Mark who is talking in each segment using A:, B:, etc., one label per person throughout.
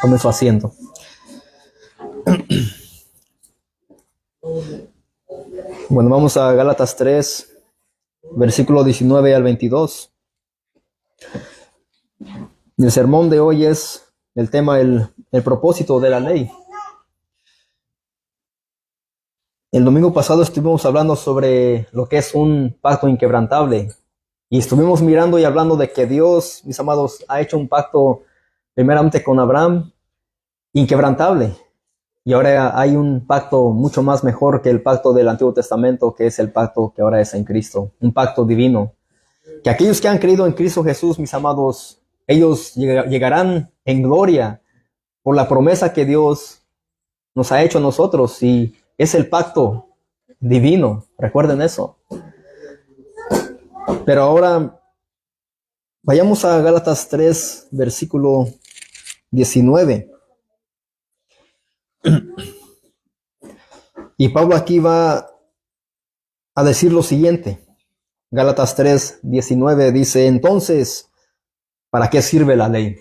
A: Tome su asiento. Bueno, vamos a Gálatas 3, versículo 19 al 22. El sermón de hoy es el tema, el propósito de la ley. El domingo pasado estuvimos hablando sobre lo que es un pacto inquebrantable. Y estuvimos mirando y hablando de que Dios, mis amados, ha hecho un pacto primeramente con Abraham inquebrantable. Y ahora hay un pacto mucho más mejor que el pacto del Antiguo Testamento, que es el pacto que ahora es en Cristo. Un pacto divino. Que aquellos que han creído en Cristo Jesús, mis amados, ellos llegarán en gloria por la promesa que Dios nos ha hecho a nosotros. Y es el pacto divino. Recuerden eso. Pero ahora vayamos a Gálatas 3, versículo 19. Y Pablo aquí va a decir lo siguiente. Gálatas 3, 19 dice: entonces, ¿para qué sirve la ley?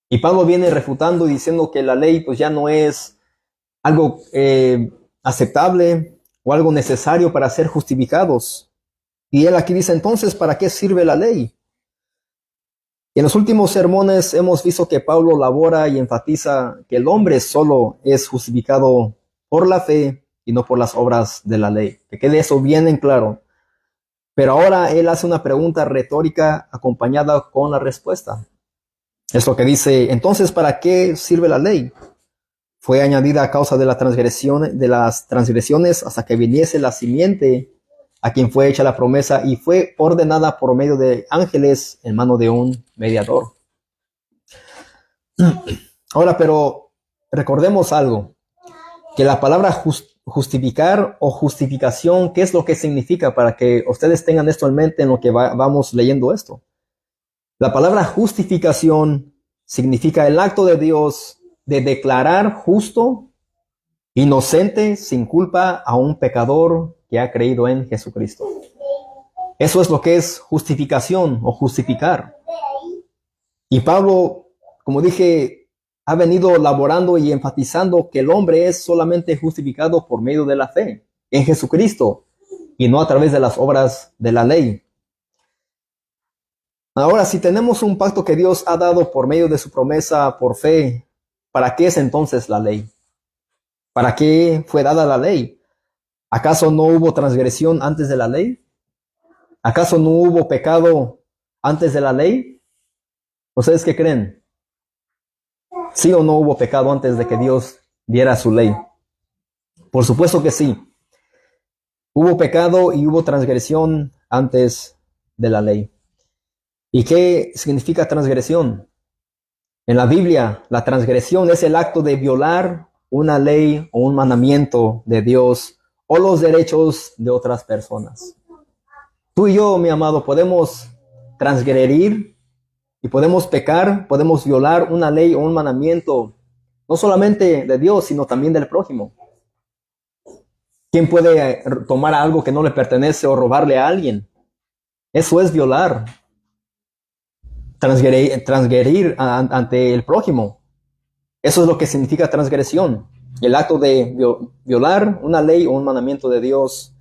A: Y Pablo viene refutando y diciendo que la ley pues ya no es algo aceptable o algo necesario para ser justificados. Y él aquí dice: entonces, ¿para qué sirve la ley? Y en los últimos sermones hemos visto que Pablo labora y enfatiza que el hombre solo es justificado por la fe y no por las obras de la ley. Que quede eso bien en claro. Pero ahora él hace una pregunta retórica acompañada con la respuesta. Es lo que dice: entonces, ¿para qué sirve la ley? Fue añadida a causa de las transgresiones hasta que viniese la simiente a quien fue hecha la promesa, y fue ordenada por medio de ángeles en mano de un mediador. Ahora, pero recordemos algo, que la palabra justificar o justificación, ¿qué es lo que significa? Para que ustedes tengan esto en mente en lo que vamos leyendo esto. La palabra justificación significa el acto de Dios de declarar justo, inocente, sin culpa a un pecador que ha creído en Jesucristo. Eso es lo que es justificación o justificar. Y Pablo, como dije, ha venido laborando y enfatizando que el hombre es solamente justificado por medio de la fe en Jesucristo y no a través de las obras de la ley. Ahora, si tenemos un pacto que Dios ha dado por medio de su promesa por fe, ¿para qué es entonces la ley? ¿Para qué fue dada la ley? ¿Acaso no hubo transgresión antes de la ley? ¿Acaso no hubo pecado antes de la ley? ¿Ustedes qué creen? ¿Sí o no hubo pecado antes de que Dios diera su ley? Por supuesto que sí. Hubo pecado y hubo transgresión antes de la ley. ¿Y qué significa transgresión? En la Biblia, la transgresión es el acto de violar una ley o un mandamiento de Dios o los derechos de otras personas. Tú y yo, mi amado, podemos transgredir y podemos pecar, podemos violar una ley o un mandamiento, no solamente de Dios, sino también del prójimo. ¿Quién puede tomar algo que no le pertenece o robarle a alguien? Eso es violar, transgredir ante el prójimo. Eso es lo que significa transgresión, el acto de violar una ley o un mandamiento de Dios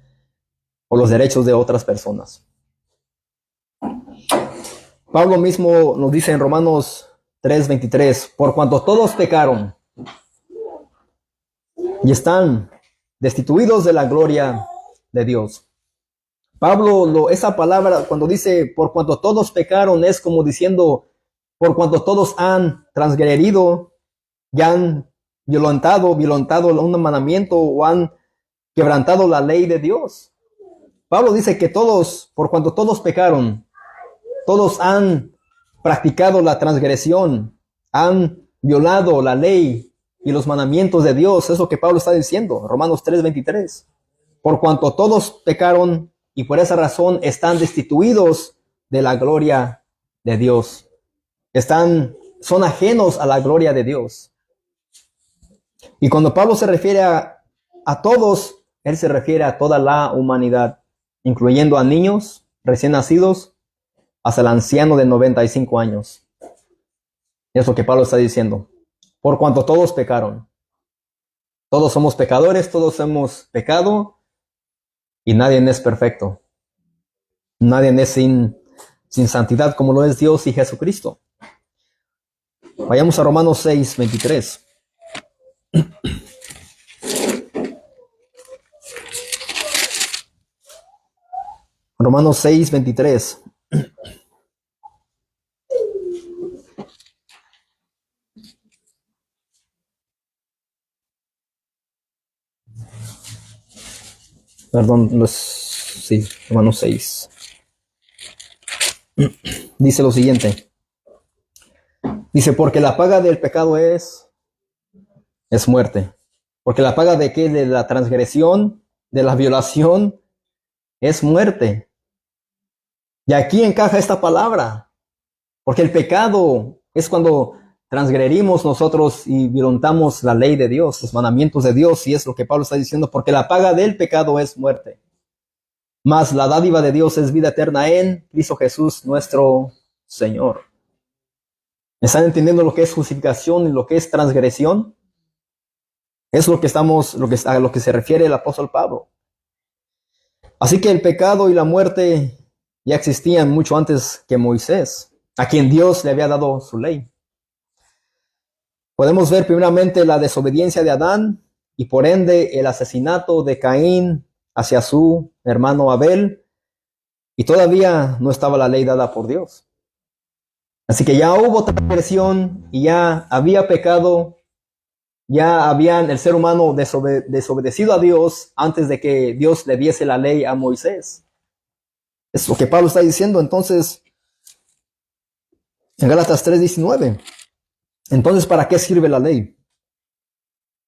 A: o los derechos de otras personas. Pablo mismo nos dice en Romanos 3:23, por cuanto todos pecaron y están destituidos de la gloria de Dios. Pablo, esa palabra, cuando dice por cuanto todos pecaron, es como diciendo por cuanto todos han transgredido y han violentado un mandamiento o han quebrantado la ley de Dios. Pablo dice que todos, por cuanto todos pecaron, todos han practicado la transgresión, han violado la ley y los mandamientos de Dios. Es lo que Pablo está diciendo, Romanos 3:23. Por cuanto todos pecaron y por esa razón están destituidos de la gloria de Dios. Son ajenos a la gloria de Dios. Y cuando Pablo se refiere a todos, él se refiere a toda la humanidad, incluyendo a niños recién nacidos hasta el anciano de 95 años. Es lo que Pablo está diciendo. Por cuanto todos pecaron. Todos somos pecadores, todos hemos pecado y nadie es perfecto. Nadie es sin santidad como lo es Dios y Jesucristo. Vayamos a Romanos 6, 23. Romanos 6, 23. Perdón, sí, Romanos 6. Dice lo siguiente. Dice, porque la paga del pecado es muerte. Porque la paga de qué? De la transgresión, de la violación, es muerte. Y aquí encaja esta palabra. Porque el pecado es cuando transgredimos nosotros y violentamos la ley de Dios, los mandamientos de Dios, y es lo que Pablo está diciendo, porque la paga del pecado es muerte. Mas la dádiva de Dios es vida eterna en Cristo Jesús, nuestro Señor. ¿Están entendiendo lo que es justificación y lo que es transgresión? Es lo que a lo que se refiere el apóstol Pablo. Así que el pecado y la muerte ya existían mucho antes que Moisés, a quien Dios le había dado su ley. Podemos ver primeramente la desobediencia de Adán y por ende el asesinato de Caín hacia su hermano Abel, y todavía no estaba la ley dada por Dios. Así que ya hubo transgresión y ya había pecado, el ser humano desobedecido a Dios antes de que Dios le diese la ley a Moisés. Es lo que Pablo está diciendo entonces en Gálatas 3:19. Entonces, ¿para qué sirve la ley?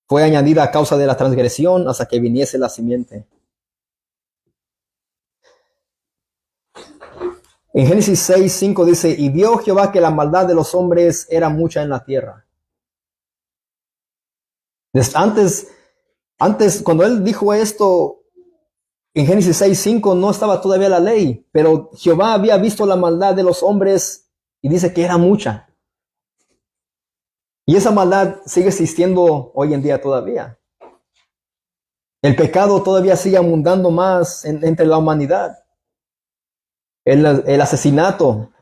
A: Fue añadida a causa de la transgresión hasta que viniese la simiente. En Génesis 6:5 dice, y vio Jehová que la maldad de los hombres era mucha en la tierra. Antes, cuando él dijo esto, en Génesis 6:5 no estaba todavía la ley, pero Jehová había visto la maldad de los hombres y dice que era mucha. Y esa maldad sigue existiendo hoy en día todavía. El pecado todavía sigue abundando más entre la humanidad. El asesinato,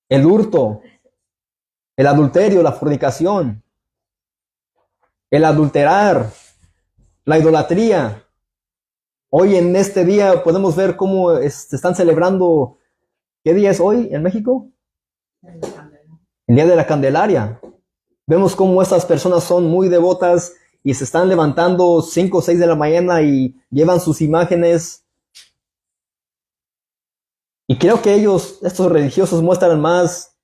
A: el hurto, el adulterio, la fornicación, el adulterar, la idolatría. Hoy en este día podemos ver cómo se están celebrando. ¿Qué día es hoy en México? El Día de la Candelaria. Vemos cómo estas personas son muy devotas y se están levantando 5 o 6 de la mañana y llevan sus imágenes. Y creo que estos religiosos, muestran más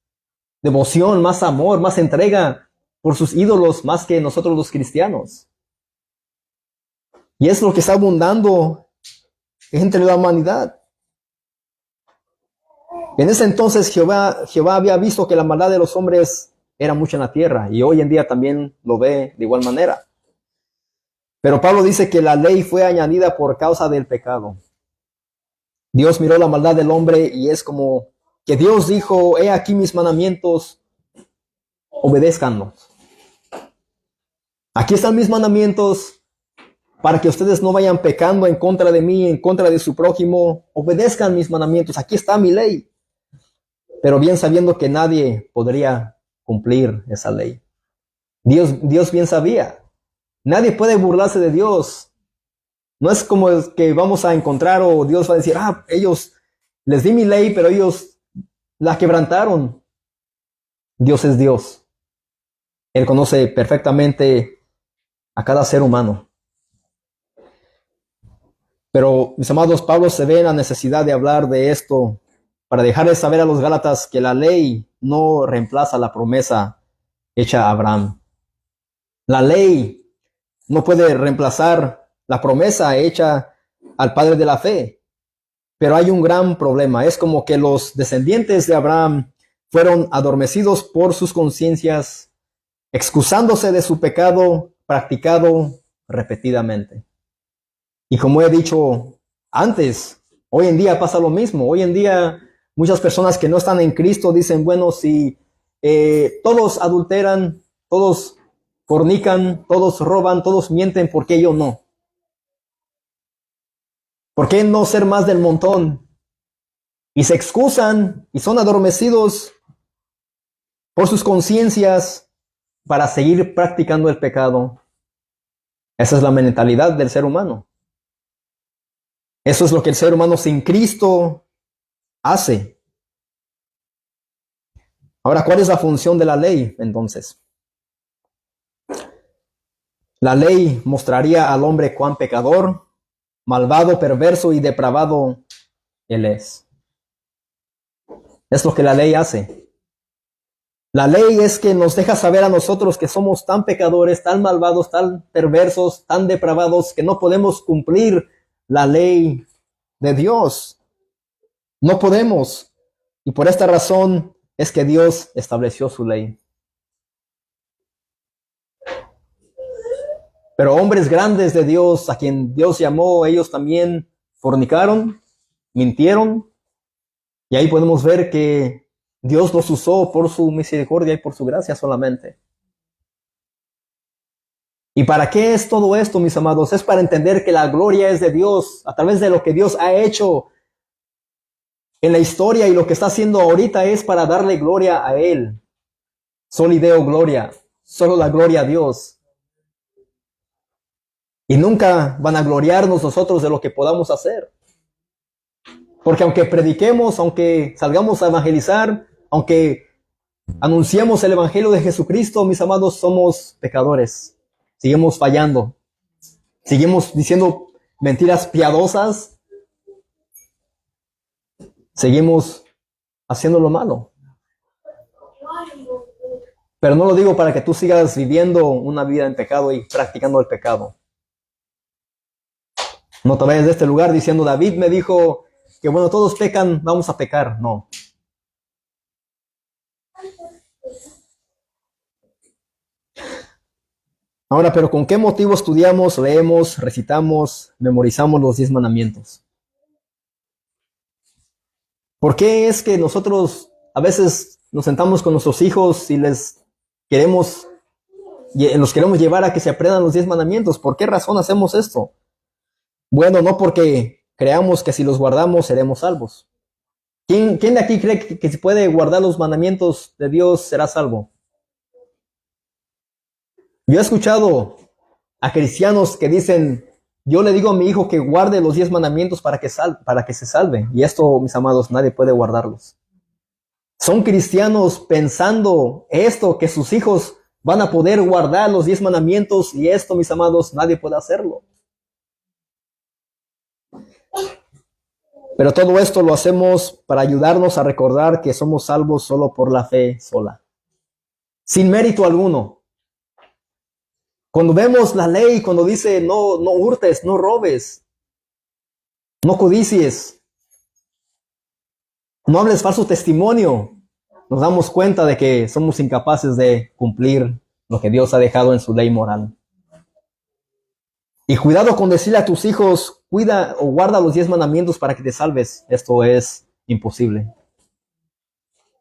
A: devoción, más amor, más entrega por sus ídolos, más que nosotros los cristianos. Y es lo que está abundando entre la humanidad. En ese entonces Jehová había visto que la maldad de los hombres era mucha en la tierra, y hoy en día también lo ve de igual manera. Pero Pablo dice que la ley fue añadida por causa del pecado. Dios miró la maldad del hombre y es como que Dios dijo, he aquí mis mandamientos, obedézcanlos. Aquí están mis mandamientos para que ustedes no vayan pecando en contra de mí, en contra de su prójimo. Obedezcan mis mandamientos, aquí está mi ley. Pero bien sabiendo que nadie podría cumplir esa ley. Dios bien sabía. Nadie puede burlarse de Dios. No es como que vamos a encontrar o Dios va a decir, ellos les di mi ley, pero ellos la quebrantaron. Dios es Dios. Él conoce perfectamente a cada ser humano. Pero, mis amados, Pablo se ve en la necesidad de hablar de esto para dejarles saber a los Gálatas que la ley no reemplaza la promesa hecha a Abraham. La ley no puede reemplazar la promesa hecha al padre de la fe. Pero hay un gran problema. Es como que los descendientes de Abraham fueron adormecidos por sus conciencias, excusándose de su pecado practicado repetidamente. Y como he dicho antes, hoy en día pasa lo mismo. Hoy en día muchas personas que no están en Cristo dicen, bueno, si todos adulteran, todos fornican, todos roban, todos mienten, ¿por qué yo no? ¿Por qué no ser más del montón? Y se excusan y son adormecidos por sus conciencias para seguir practicando el pecado. Esa es la mentalidad del ser humano. Eso es lo que el ser humano sin Cristo hace. Ahora, ¿cuál es la función de la ley entonces? La ley mostraría al hombre cuán pecador, malvado, perverso y depravado él es. Es lo que la ley hace. La ley es que nos deja saber a nosotros que somos tan pecadores, tan malvados, tan perversos, tan depravados, que no podemos cumplir la ley de Dios. No podemos. Y por esta razón es que Dios estableció su ley. Pero hombres grandes de Dios, a quien Dios llamó, ellos también fornicaron, mintieron. Y ahí podemos ver que Dios los usó por su misericordia y por su gracia solamente. ¿Y para qué es todo esto, mis amados? Es para entender que la gloria es de Dios a través de lo que Dios ha hecho en la historia, y lo que está haciendo ahorita es para darle gloria a Él. Soli Deo gloria, solo la gloria a Dios. Y nunca van a gloriarnos nosotros de lo que podamos hacer. Porque aunque prediquemos, aunque salgamos a evangelizar, aunque anunciemos el evangelio de Jesucristo, mis amados, somos pecadores. Seguimos fallando. Seguimos diciendo mentiras piadosas. Seguimos haciendo lo malo. Pero no lo digo para que tú sigas viviendo una vida en pecado y practicando el pecado. No te vayas de este lugar diciendo, David me dijo que bueno, todos pecan, vamos a pecar. No. Ahora, pero ¿con qué motivo estudiamos, leemos, recitamos, memorizamos los 10 mandamientos? ¿Por qué es que nosotros a veces nos sentamos con nuestros hijos y los queremos llevar a que se aprendan los 10 mandamientos? ¿Por qué razón hacemos esto? Bueno, no porque creamos que si los guardamos seremos salvos. ¿Quién de aquí cree que si puede guardar los mandamientos de Dios será salvo? Yo he escuchado a cristianos que dicen, yo le digo a mi hijo que guarde los 10 mandamientos para que se salve. Y esto, mis amados, nadie puede guardarlos. Son cristianos pensando esto, que sus hijos van a poder guardar los 10 mandamientos, y esto, mis amados, nadie puede hacerlo. Pero todo esto lo hacemos para ayudarnos a recordar que somos salvos solo por la fe sola, sin mérito alguno. Cuando vemos la ley, cuando dice no hurtes, no robes, no codicies, no hables falso testimonio, nos damos cuenta de que somos incapaces de cumplir lo que Dios ha dejado en su ley moral. Y cuidado con decirle a tus hijos, cuida o guarda los 10 mandamientos para que te salves. Esto es imposible.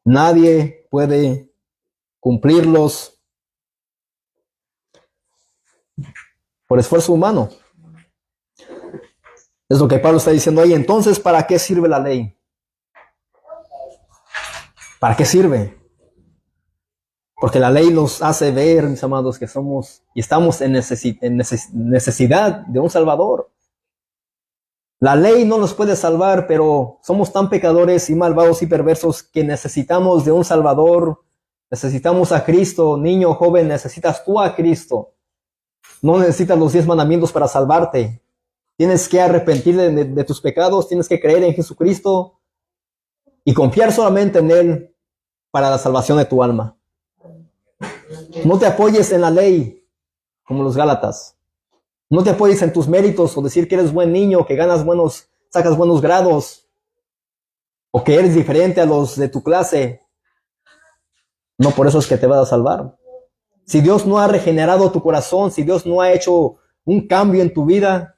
A: Nadie puede cumplirlos por esfuerzo humano. Es lo que Pablo está diciendo ahí. Entonces, ¿para qué sirve la ley? ¿Para qué sirve? Porque la ley nos hace ver, mis amados, que somos y estamos en necesidad de un Salvador. La ley no nos puede salvar, pero somos tan pecadores y malvados y perversos que necesitamos de un Salvador. Necesitamos a Cristo. Niño, joven, necesitas tú a Cristo. No necesitas los 10 mandamientos para salvarte. Tienes que arrepentirte de tus pecados, tienes que creer en Jesucristo y confiar solamente en Él para la salvación de tu alma. No te apoyes en la ley como los Gálatas. No te apoyes en tus méritos o decir que eres buen niño, que sacas buenos grados, o que eres diferente a los de tu clase. No por eso es que te vas a salvar. Si Dios no ha regenerado tu corazón, si Dios no ha hecho un cambio en tu vida,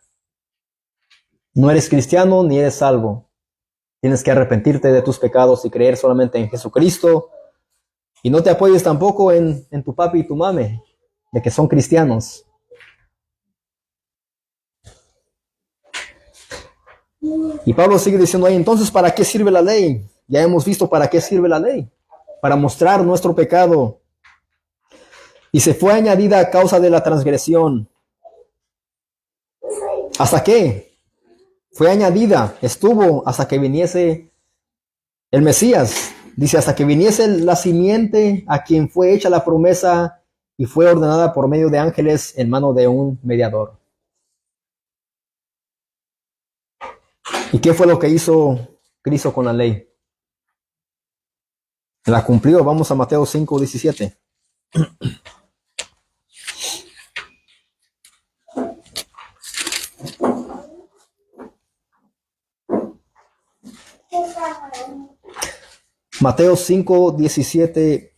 A: no eres cristiano ni eres salvo. Tienes que arrepentirte de tus pecados y creer solamente en Jesucristo Y no te apoyes tampoco en tu papi y tu mame, de que son cristianos. Y Pablo sigue diciendo ahí, entonces, ¿para qué sirve la ley? Ya hemos visto para qué sirve la ley. Para mostrar nuestro pecado. Y se fue añadida a causa de la transgresión. ¿Hasta qué? Fue añadida, estuvo hasta que viniese el Mesías. Dice, hasta que viniese la simiente a quien fue hecha la promesa y fue ordenada por medio de ángeles en mano de un mediador. ¿Y qué fue lo que hizo Cristo con la ley? La cumplió. Vamos a Mateo 5:17. Mateo 5:17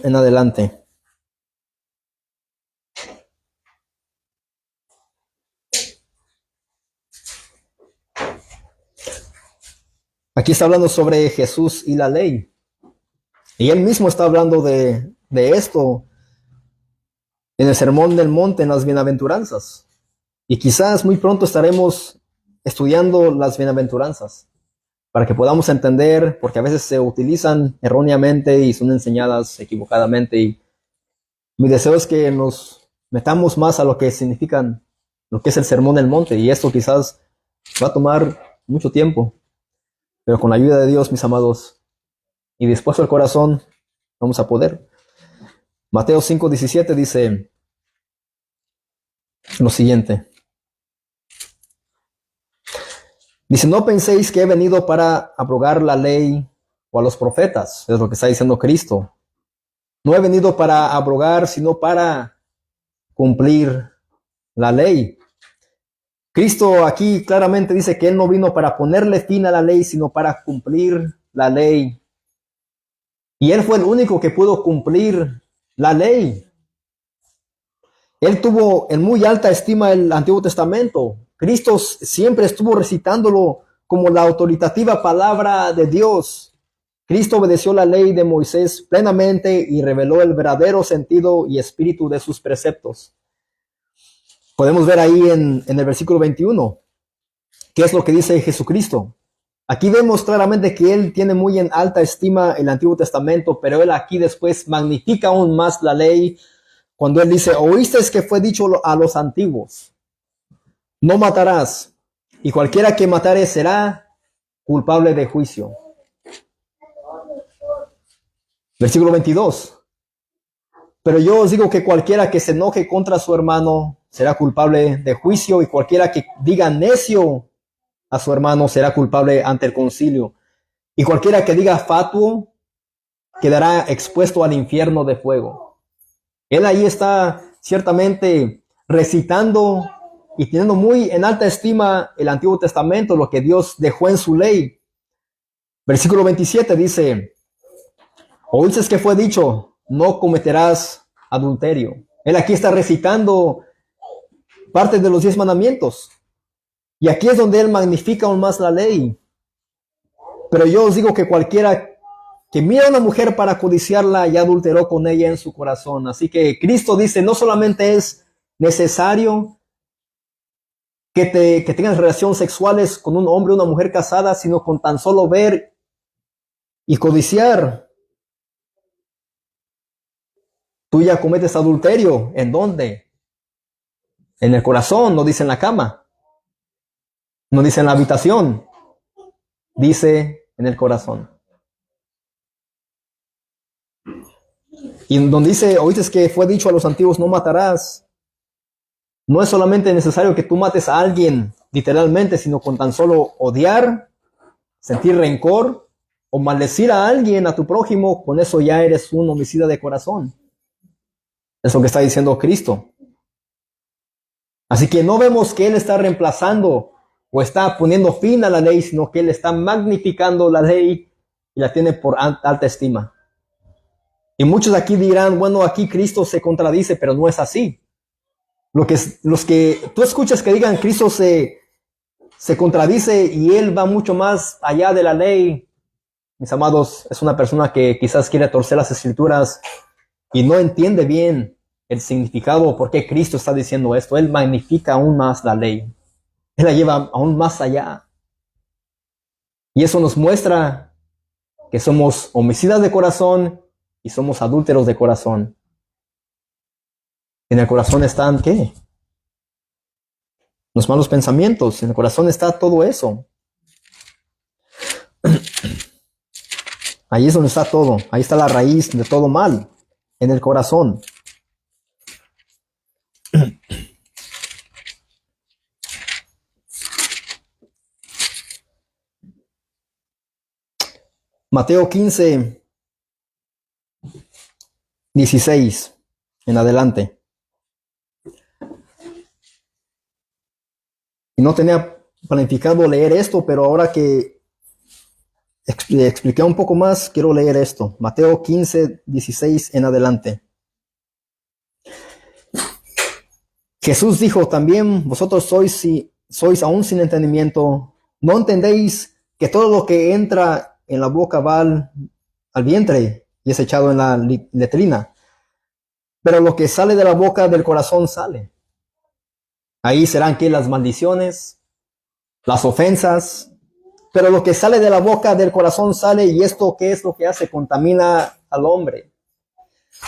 A: en adelante. Aquí está hablando sobre Jesús y la ley. Y él mismo está hablando de esto en el Sermón del Monte, en las bienaventuranzas. Y quizás muy pronto estaremos estudiando las bienaventuranzas para que podamos entender, porque a veces se utilizan erróneamente y son enseñadas equivocadamente. Y mi deseo es que nos metamos más a lo que significan, lo que es el Sermón del Monte. Y esto quizás va a tomar mucho tiempo, pero con la ayuda de Dios, mis amados, y dispuesto el corazón, vamos a poder. Mateo 5:17 dice lo siguiente. Dice, no penséis que he venido para abrogar la ley o a los profetas. Es lo que está diciendo Cristo. No he venido para abrogar, sino para cumplir la ley. Cristo aquí claramente dice que Él no vino para ponerle fin a la ley, sino para cumplir la ley. Y Él fue el único que pudo cumplir la ley. Él tuvo en muy alta estima el Antiguo Testamento. Cristo siempre estuvo recitándolo como la autoritativa palabra de Dios. Cristo obedeció la ley de Moisés plenamente y reveló el verdadero sentido y espíritu de sus preceptos. Podemos ver ahí en el versículo 21, qué es lo que dice Jesucristo. Aquí vemos claramente que Él tiene muy en alta estima el Antiguo Testamento, pero Él aquí después magnifica aún más la ley cuando Él dice, oíste que fue dicho a los antiguos, no matarás, y cualquiera que matare será culpable de juicio. Versículo 22. Pero yo os digo que cualquiera que se enoje contra su hermano será culpable de juicio, y cualquiera que diga necio a su hermano será culpable ante el concilio. Y cualquiera que diga fatuo quedará expuesto al infierno de fuego. Él ahí está ciertamente recitando y teniendo muy en alta estima el Antiguo Testamento, lo que Dios dejó en su ley. Versículo 27 dice, oíste que fue dicho, no cometerás adulterio. Él aquí está recitando parte de los 10 mandamientos. Y aquí es donde Él magnifica aún más la ley. Pero yo os digo que cualquiera que mira a una mujer para codiciarla ya adulteró con ella en su corazón. Así que Cristo dice, no solamente es necesario que tengas relaciones sexuales con un hombre o una mujer casada, sino con tan solo ver y codiciar, tú ya cometes adulterio. ¿En dónde? En el corazón, no dice en la cama. No dice en la habitación, dice en el corazón. Y donde dice, oíste que fue dicho a los antiguos, no matarás. No es solamente necesario que tú mates a alguien literalmente, sino con tan solo odiar, sentir rencor o maldecir a alguien, a tu prójimo, con eso ya eres un homicida de corazón. Es lo que está diciendo Cristo. Así que no vemos que Él está reemplazando o está poniendo fin a la ley, sino que Él está magnificando la ley y la tiene por alta estima. Y muchos aquí dirán, bueno, aquí Cristo se contradice, pero no es así. Los que tú escuchas que digan Cristo se contradice y Él va mucho más allá de la ley, mis amados, es una persona que quizás quiere torcer las escrituras y no entiende bien el significado, por qué Cristo está diciendo esto. Él magnifica aún más la ley. Él la lleva aún más allá. Y eso nos muestra que somos homicidas de corazón y somos adúlteros de corazón. En el corazón están, ¿qué? Los malos pensamientos. En el corazón está todo eso. Ahí es donde está todo. Ahí está la raíz de todo mal. En el corazón. Mateo 15, 16 en adelante. Y no tenía planificado leer esto, pero ahora que expliqué un poco más, quiero leer esto. Mateo 15, 16 en adelante. Jesús dijo también, vosotros sois aún sin entendimiento, ¿no entendéis que todo lo que entra en la boca va al vientre y es echado en la letrina? Pero lo que sale de la boca del corazón sale. Ahí serán que las maldiciones, las ofensas, pero lo que sale de la boca del corazón sale, y esto, ¿qué es lo que hace? Contamina al hombre.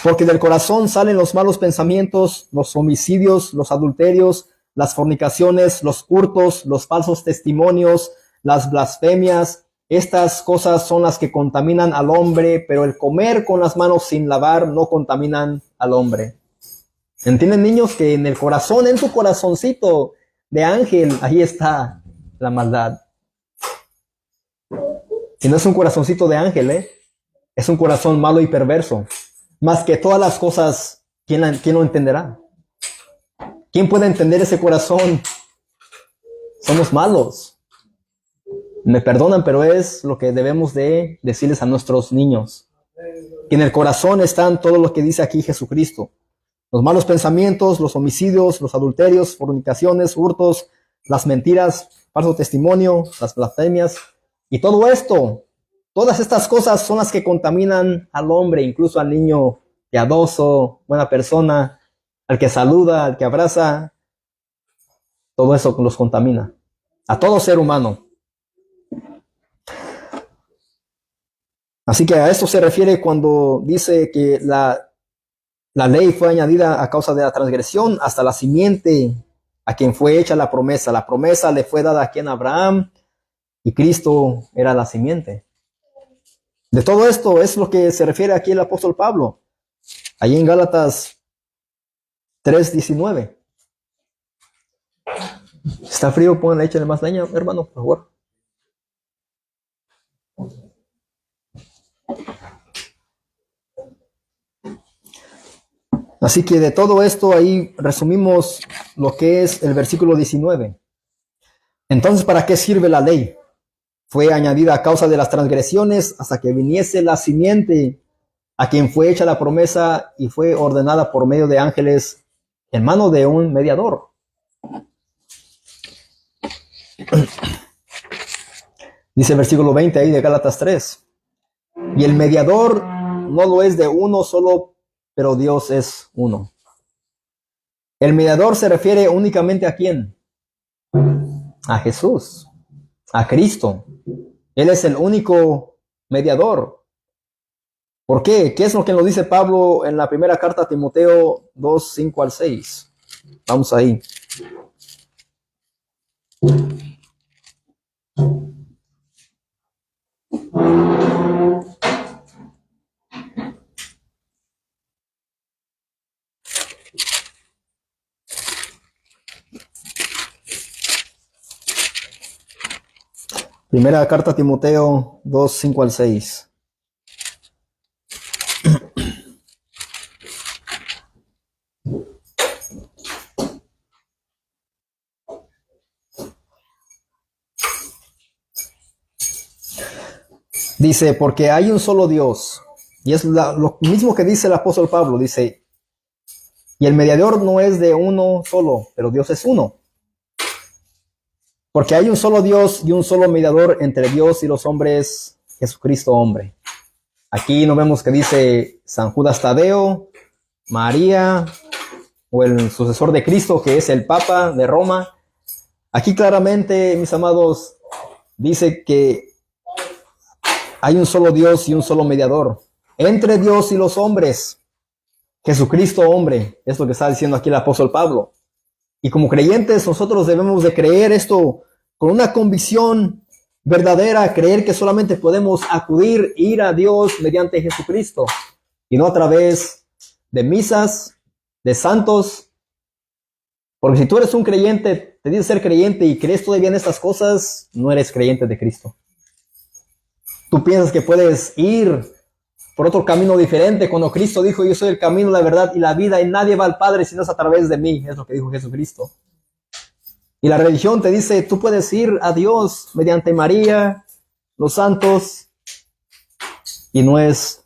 A: Porque del corazón salen los malos pensamientos, los homicidios, los adulterios, las fornicaciones, los hurtos, los falsos testimonios, las blasfemias. Estas cosas son las que contaminan al hombre, pero el comer con las manos sin lavar no contaminan al hombre. ¿Entienden, niños? Que en el corazón, en tu corazoncito de ángel, ahí está la maldad. Y no es un corazoncito de ángel, es un corazón malo y perverso. Más que todas las cosas, ¿quién lo entenderá? ¿Quién puede entender ese corazón? Somos malos. Me perdonan, pero es lo que debemos de decirles a nuestros niños. Que en el corazón están todo lo que dice aquí Jesucristo. Los malos pensamientos, los homicidios, los adulterios, fornicaciones, hurtos, las mentiras, falso testimonio, las blasfemias. Y todo esto, todas estas cosas son las que contaminan al hombre, incluso al niño piadoso, buena persona, al que saluda, al que abraza. Todo eso los contamina. A todo ser humano. Así que a esto se refiere cuando dice que la ley fue añadida a causa de la transgresión hasta la simiente a quien fue hecha la promesa. La promesa le fue dada a quien, Abraham, y Cristo era la simiente. De todo esto es lo que se refiere aquí el apóstol Pablo, ahí en Gálatas 3:19. ¿Está frío? Échenle más leña, hermano, por favor. Así que de todo esto ahí resumimos lo que es el versículo 19. Entonces, ¿para qué sirve la ley? Fue añadida a causa de las transgresiones hasta que viniese la simiente a quien fue hecha la promesa y fue ordenada por medio de ángeles en mano de un mediador. Dice el versículo 20 ahí de Gálatas 3. Y el mediador no lo es de uno solo, pero Dios es uno. El mediador se refiere únicamente ¿a quién? A Jesús, a Cristo. Él es el único mediador. ¿Por qué? ¿Qué es lo que nos dice Pablo en la primera carta a Timoteo 2, 5 al 6? Vamos ahí. Primera carta a Timoteo 2, 5 al 6. Dice, porque hay un solo Dios. Y es lo mismo que dice el apóstol Pablo. Dice, y el mediador no es de uno solo, pero Dios es uno. Porque hay un solo Dios y un solo mediador entre Dios y los hombres, Jesucristo hombre. Aquí no vemos que dice San Judas Tadeo, María o el sucesor de Cristo, que es el Papa de Roma. Aquí claramente, mis amados, dice que hay un solo Dios y un solo mediador entre Dios y los hombres. Jesucristo hombre, es lo que está diciendo aquí el apóstol Pablo. Y como creyentes nosotros debemos de creer esto con una convicción verdadera, creer que solamente podemos acudir, ir a Dios mediante Jesucristo y no a través de misas, de santos. Porque si tú eres un creyente, te dices ser creyente y crees todavía en estas cosas, no eres creyente de Cristo. Tú piensas que puedes ir por otro camino diferente cuando Cristo dijo: yo soy el camino, la verdad y la vida, y nadie va al Padre si no es a través de mí. Es lo que dijo Jesucristo. Y la religión te dice: tú puedes ir a Dios mediante María, los santos, y no es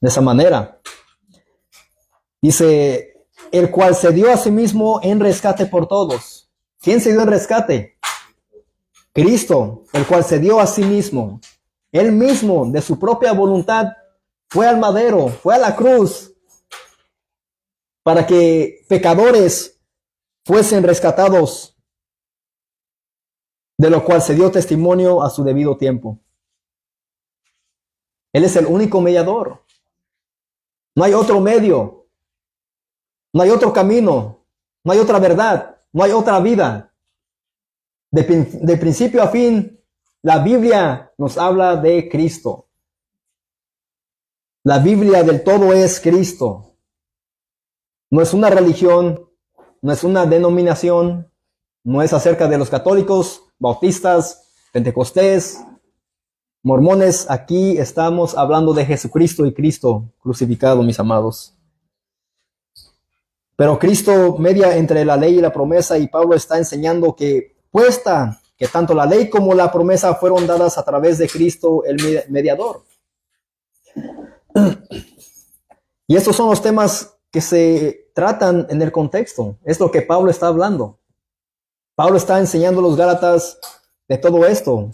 A: de esa manera. Dice: el cual se dio a sí mismo en rescate por todos. ¿Quién se dio en rescate? Cristo, el cual se dio a sí mismo. Él mismo, de su propia voluntad, fue al madero, fue a la cruz, para que pecadores fuesen rescatados, de lo cual se dio testimonio a su debido tiempo. Él es el único mediador. No hay otro medio, no hay otro camino, no hay otra verdad, no hay otra vida. De principio a fin, la Biblia nos habla de Cristo. La Biblia del todo es Cristo. No es una religión, no es una denominación, no es acerca de los católicos, bautistas, pentecostés, mormones. Aquí estamos hablando de Jesucristo y Cristo crucificado, mis amados. Pero Cristo media entre la ley y la promesa, y Pablo está enseñando que puesta que tanto la ley como la promesa fueron dadas a través de Cristo, el mediador. Y estos son los temas que se tratan en el contexto. Es lo que Pablo está hablando. Pablo está enseñando a los Gálatas de todo esto.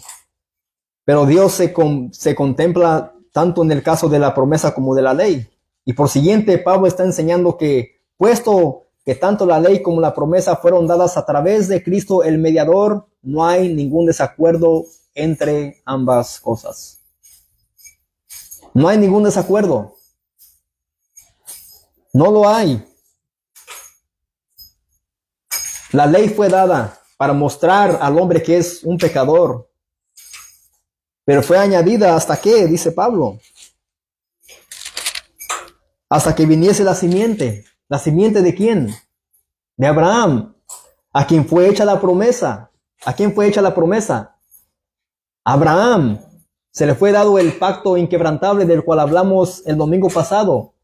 A: Pero Dios se contempla tanto en el caso de la promesa como de la ley. Y por siguiente, Pablo está enseñando que, puesto que tanto la ley como la promesa fueron dadas a través de Cristo, el mediador, no hay ningún desacuerdo entre ambas cosas. No hay ningún desacuerdo. No lo hay. La ley fue dada para mostrar al hombre que es un pecador, pero fue añadida ¿hasta qué? Dice Pablo. Hasta que viniese la simiente. ¿La simiente de quién? De Abraham, a quien fue hecha la promesa. ¿A quién fue hecha la promesa? Abraham. Se le fue dado el pacto inquebrantable del cual hablamos el domingo pasado.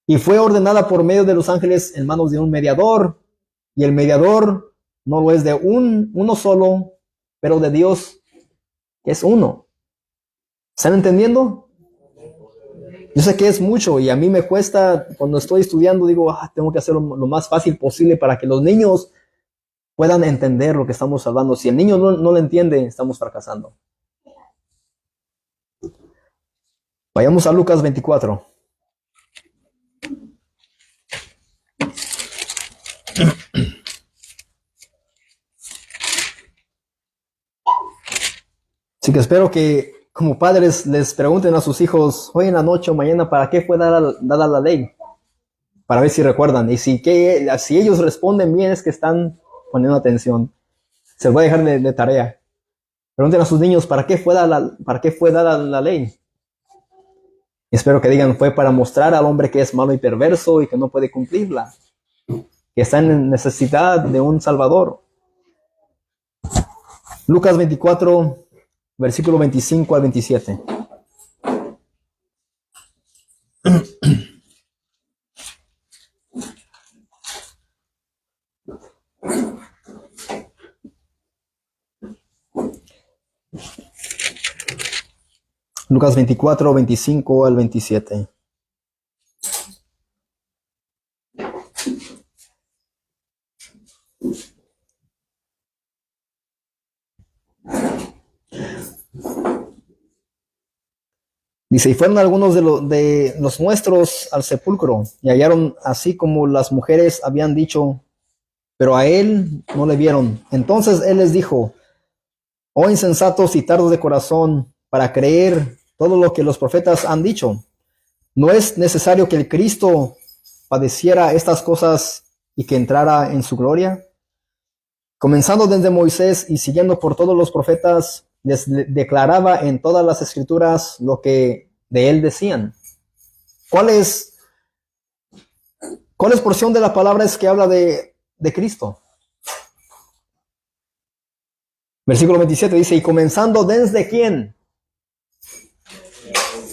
A: Y fue ordenada por medio de los ángeles en manos de un mediador. Y el mediador no lo es de uno solo, pero de Dios, que es uno. ¿Están entendiendo? Yo sé que es mucho y a mí me cuesta, cuando estoy estudiando, digo, tengo que hacerlo lo más fácil posible para que los niños puedan entender lo que estamos hablando. Si el niño no lo entiende, estamos fracasando. Vayamos a Lucas 24. Así que espero que como padres les pregunten a sus hijos hoy en la noche o mañana para qué fue dada la ley, para ver si recuerdan. Y si ellos responden bien, es que están poniendo atención. Se los voy a dejar de tarea. Pregunten a sus niños para qué fue dada la ley. Y espero que digan: fue para mostrar al hombre que es malo y perverso y que no puede cumplirla, que está en necesidad de un Salvador. Lucas 24, versículo 25 al 27. Lucas 24, 25 al 27. Dice, y fueron algunos de los nuestros al sepulcro, y hallaron así como las mujeres habían dicho, pero a él no le vieron. Entonces él les dijo, oh insensatos y tardos de corazón, para creer todo lo que los profetas han dicho. ¿No es necesario que el Cristo padeciera estas cosas y que entrara en su gloria? Comenzando desde Moisés y siguiendo por todos los profetas, les declaraba en todas las escrituras lo que de él decían. ¿Cuál es porción de la palabra es que habla de Cristo? Versículo 27 dice, y comenzando desde ¿quién?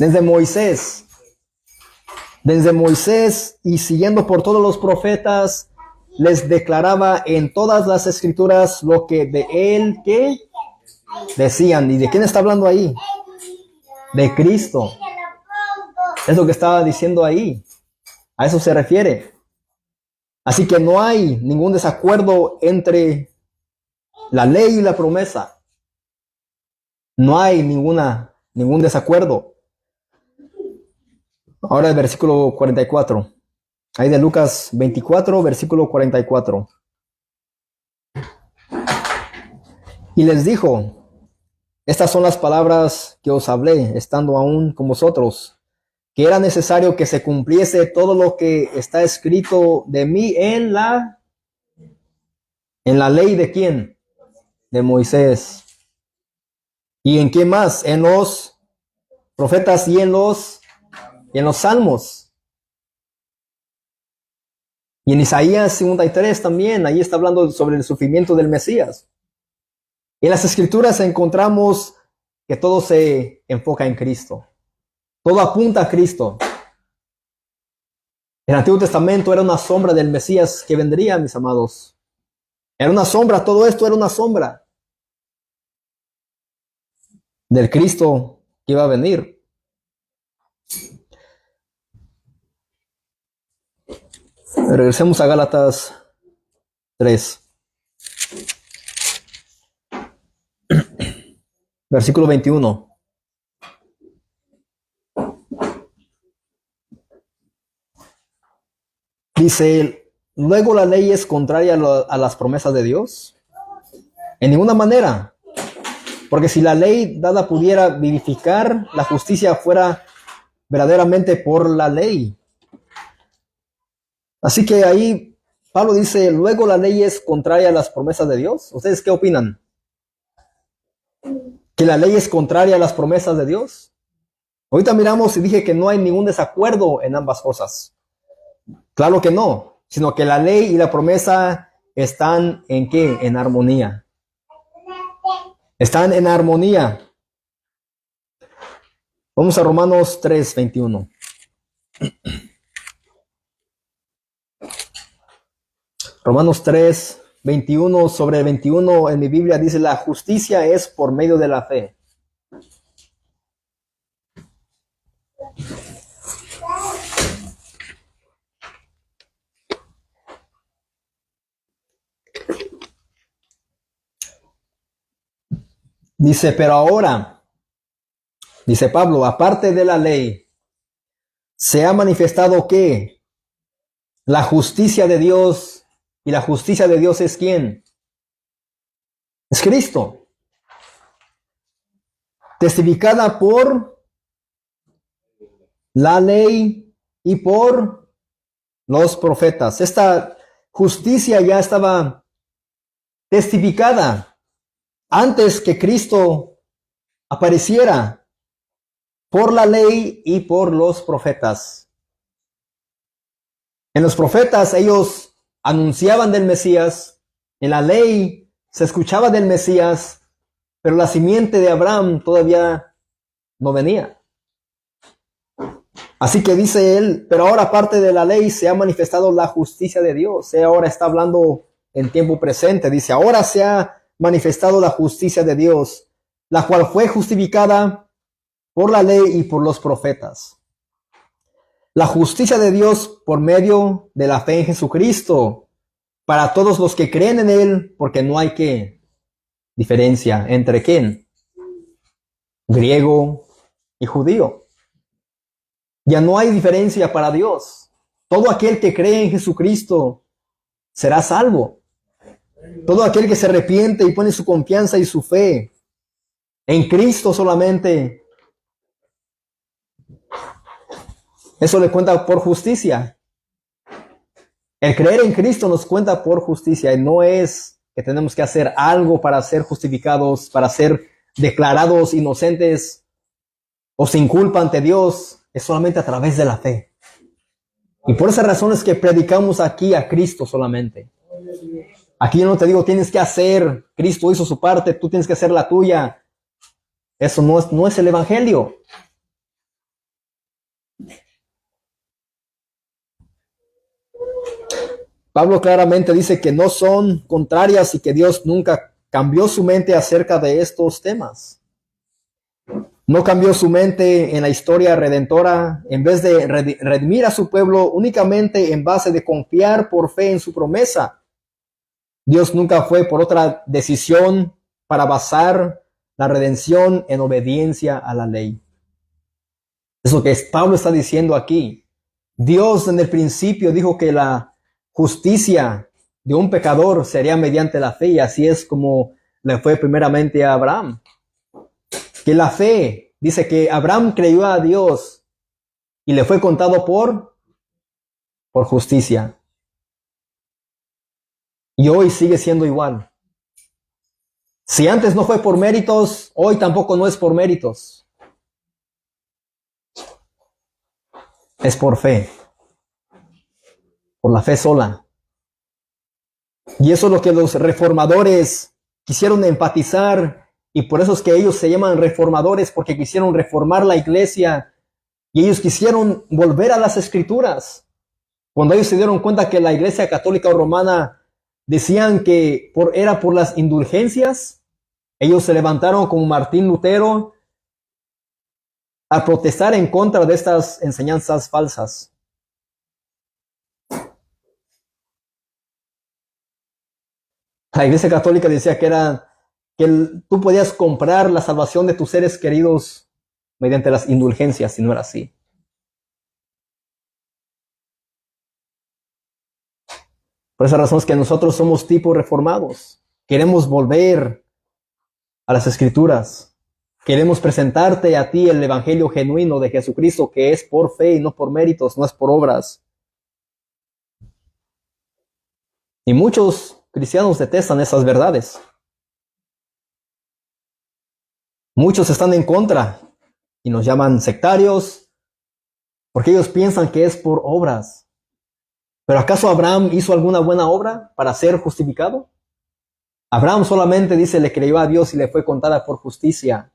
A: Desde Moisés. Desde Moisés y siguiendo por todos los profetas, les declaraba en todas las escrituras lo que de él, ¿qué? Decían. ¿Y de quién está hablando ahí? De Cristo. Es lo que estaba diciendo ahí. A eso se refiere. Así que no hay ningún desacuerdo entre la ley y la promesa. No hay ningún desacuerdo. Ahora el versículo 44. Ahí de Lucas 24, versículo 44. Y les dijo, estas son las palabras que os hablé, estando aún con vosotros, que era necesario que se cumpliese todo lo que está escrito de mí en la ley de ¿quién? De Moisés. ¿Y en qué más? En los profetas y en los salmos. Y en Isaías 53 también, ahí está hablando sobre el sufrimiento del Mesías. En las escrituras encontramos que todo se enfoca en Cristo. Todo apunta a Cristo. El Antiguo Testamento era una sombra del Mesías que vendría, mis amados. Era una sombra, todo esto era una sombra del Cristo que iba a venir. Regresemos a Gálatas 3. Versículo 21. Dice, ¿luego la ley es contraria a las promesas de Dios? En ninguna manera. Porque si la ley dada pudiera vivificar, la justicia fuera verdaderamente por la ley. Así que ahí Pablo dice, ¿luego la ley es contraria a las promesas de Dios? ¿Ustedes qué opinan? ¿Que la ley es contraria a las promesas de Dios? Ahorita miramos y dije que no hay ningún desacuerdo en ambas cosas. Claro que no, sino que la ley y la promesa están ¿en qué? En armonía. Están en armonía. Vamos a Romanos 3, 21. Romanos 3, 21, sobre 21 en mi Biblia dice, la justicia es por medio de la fe. Dice, pero ahora, dice Pablo, aparte de la ley, se ha manifestado que la justicia de Dios, y la justicia de Dios es ¿quién? Es Cristo. Testificada por la ley y por los profetas. Esta justicia ya estaba testificada antes que Cristo apareciera por la ley y por los profetas. En los profetas ellos anunciaban del Mesías, en la ley se escuchaba del Mesías, pero la simiente de Abraham todavía no venía. Así que dice él, pero ahora aparte de la ley se ha manifestado la justicia de Dios. Ahora está hablando en tiempo presente, dice, ahora se ha manifestado la justicia de Dios, la cual fue justificada por la ley y por los profetas. La justicia de Dios por medio de la fe en Jesucristo, para todos los que creen en Él, porque no hay ¿qué? Diferencia entre ¿quién? Griego y judío. Ya no hay diferencia para Dios. Todo aquel que cree en Jesucristo será salvo. Todo aquel que se arrepiente y pone su confianza y su fe en Cristo solamente, eso le cuenta por justicia. El creer en Cristo nos cuenta por justicia, y no es que tenemos que hacer algo para ser justificados, para ser declarados inocentes o sin culpa ante Dios. Es solamente a través de la fe. Y por esa razón es que predicamos aquí a Cristo solamente. Aquí yo no te digo, tienes que hacer, Cristo hizo su parte, tú tienes que hacer la tuya. Eso no es el Evangelio. Pablo claramente dice que no son contrarias y que Dios nunca cambió su mente acerca de estos temas. No cambió su mente en la historia redentora, en vez de redimir a su pueblo únicamente en base de confiar por fe en su promesa. Dios nunca fue por otra decisión para basar la redención en obediencia a la ley. Es lo que Pablo está diciendo aquí. Dios en el principio dijo que la justicia de un pecador sería mediante la fe, y así es como le fue primeramente a Abraham. Que la fe, dice que Abraham creyó a Dios y le fue contado por justicia. Y hoy sigue siendo igual. Si antes no fue por méritos, hoy tampoco no es por méritos. Es por fe. Por la fe sola. Y eso es lo que los reformadores quisieron enfatizar, y por eso es que ellos se llaman reformadores, porque quisieron reformar la iglesia y ellos quisieron volver a las escrituras. Cuando ellos se dieron cuenta que la iglesia católica o romana decían que era por las indulgencias, ellos se levantaron como Martín Lutero a protestar en contra de estas enseñanzas falsas. La iglesia católica decía que tú podías comprar la salvación de tus seres queridos mediante las indulgencias, si no era así. Por esa razón es que nosotros somos tipo reformados. Queremos volver a las escrituras. Queremos presentarte a ti el evangelio genuino de Jesucristo, que es por fe y no por méritos, no es por obras. Y muchos cristianos detestan esas verdades. Muchos están en contra y nos llaman sectarios porque ellos piensan que es por obras. ¿Pero acaso Abraham hizo alguna buena obra para ser justificado? Abraham solamente dice, le creyó a Dios y le fue contada por justicia.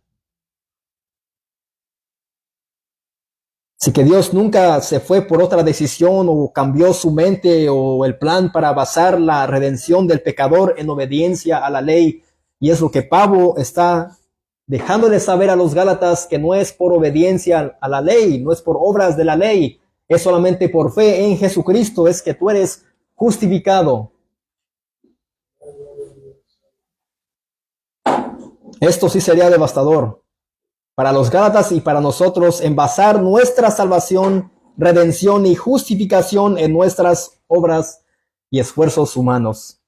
A: Así que Dios nunca se fue por otra decisión o cambió su mente o el plan para basar la redención del pecador en obediencia a la ley. Y es lo que Pablo está dejándole saber a los Gálatas, que no es por obediencia a la ley, no es por obras de la ley, es solamente por fe en Jesucristo, es que tú eres justificado. Esto sí sería devastador para los Gálatas y para nosotros, en basar nuestra salvación, redención y justificación en nuestras obras y esfuerzos humanos.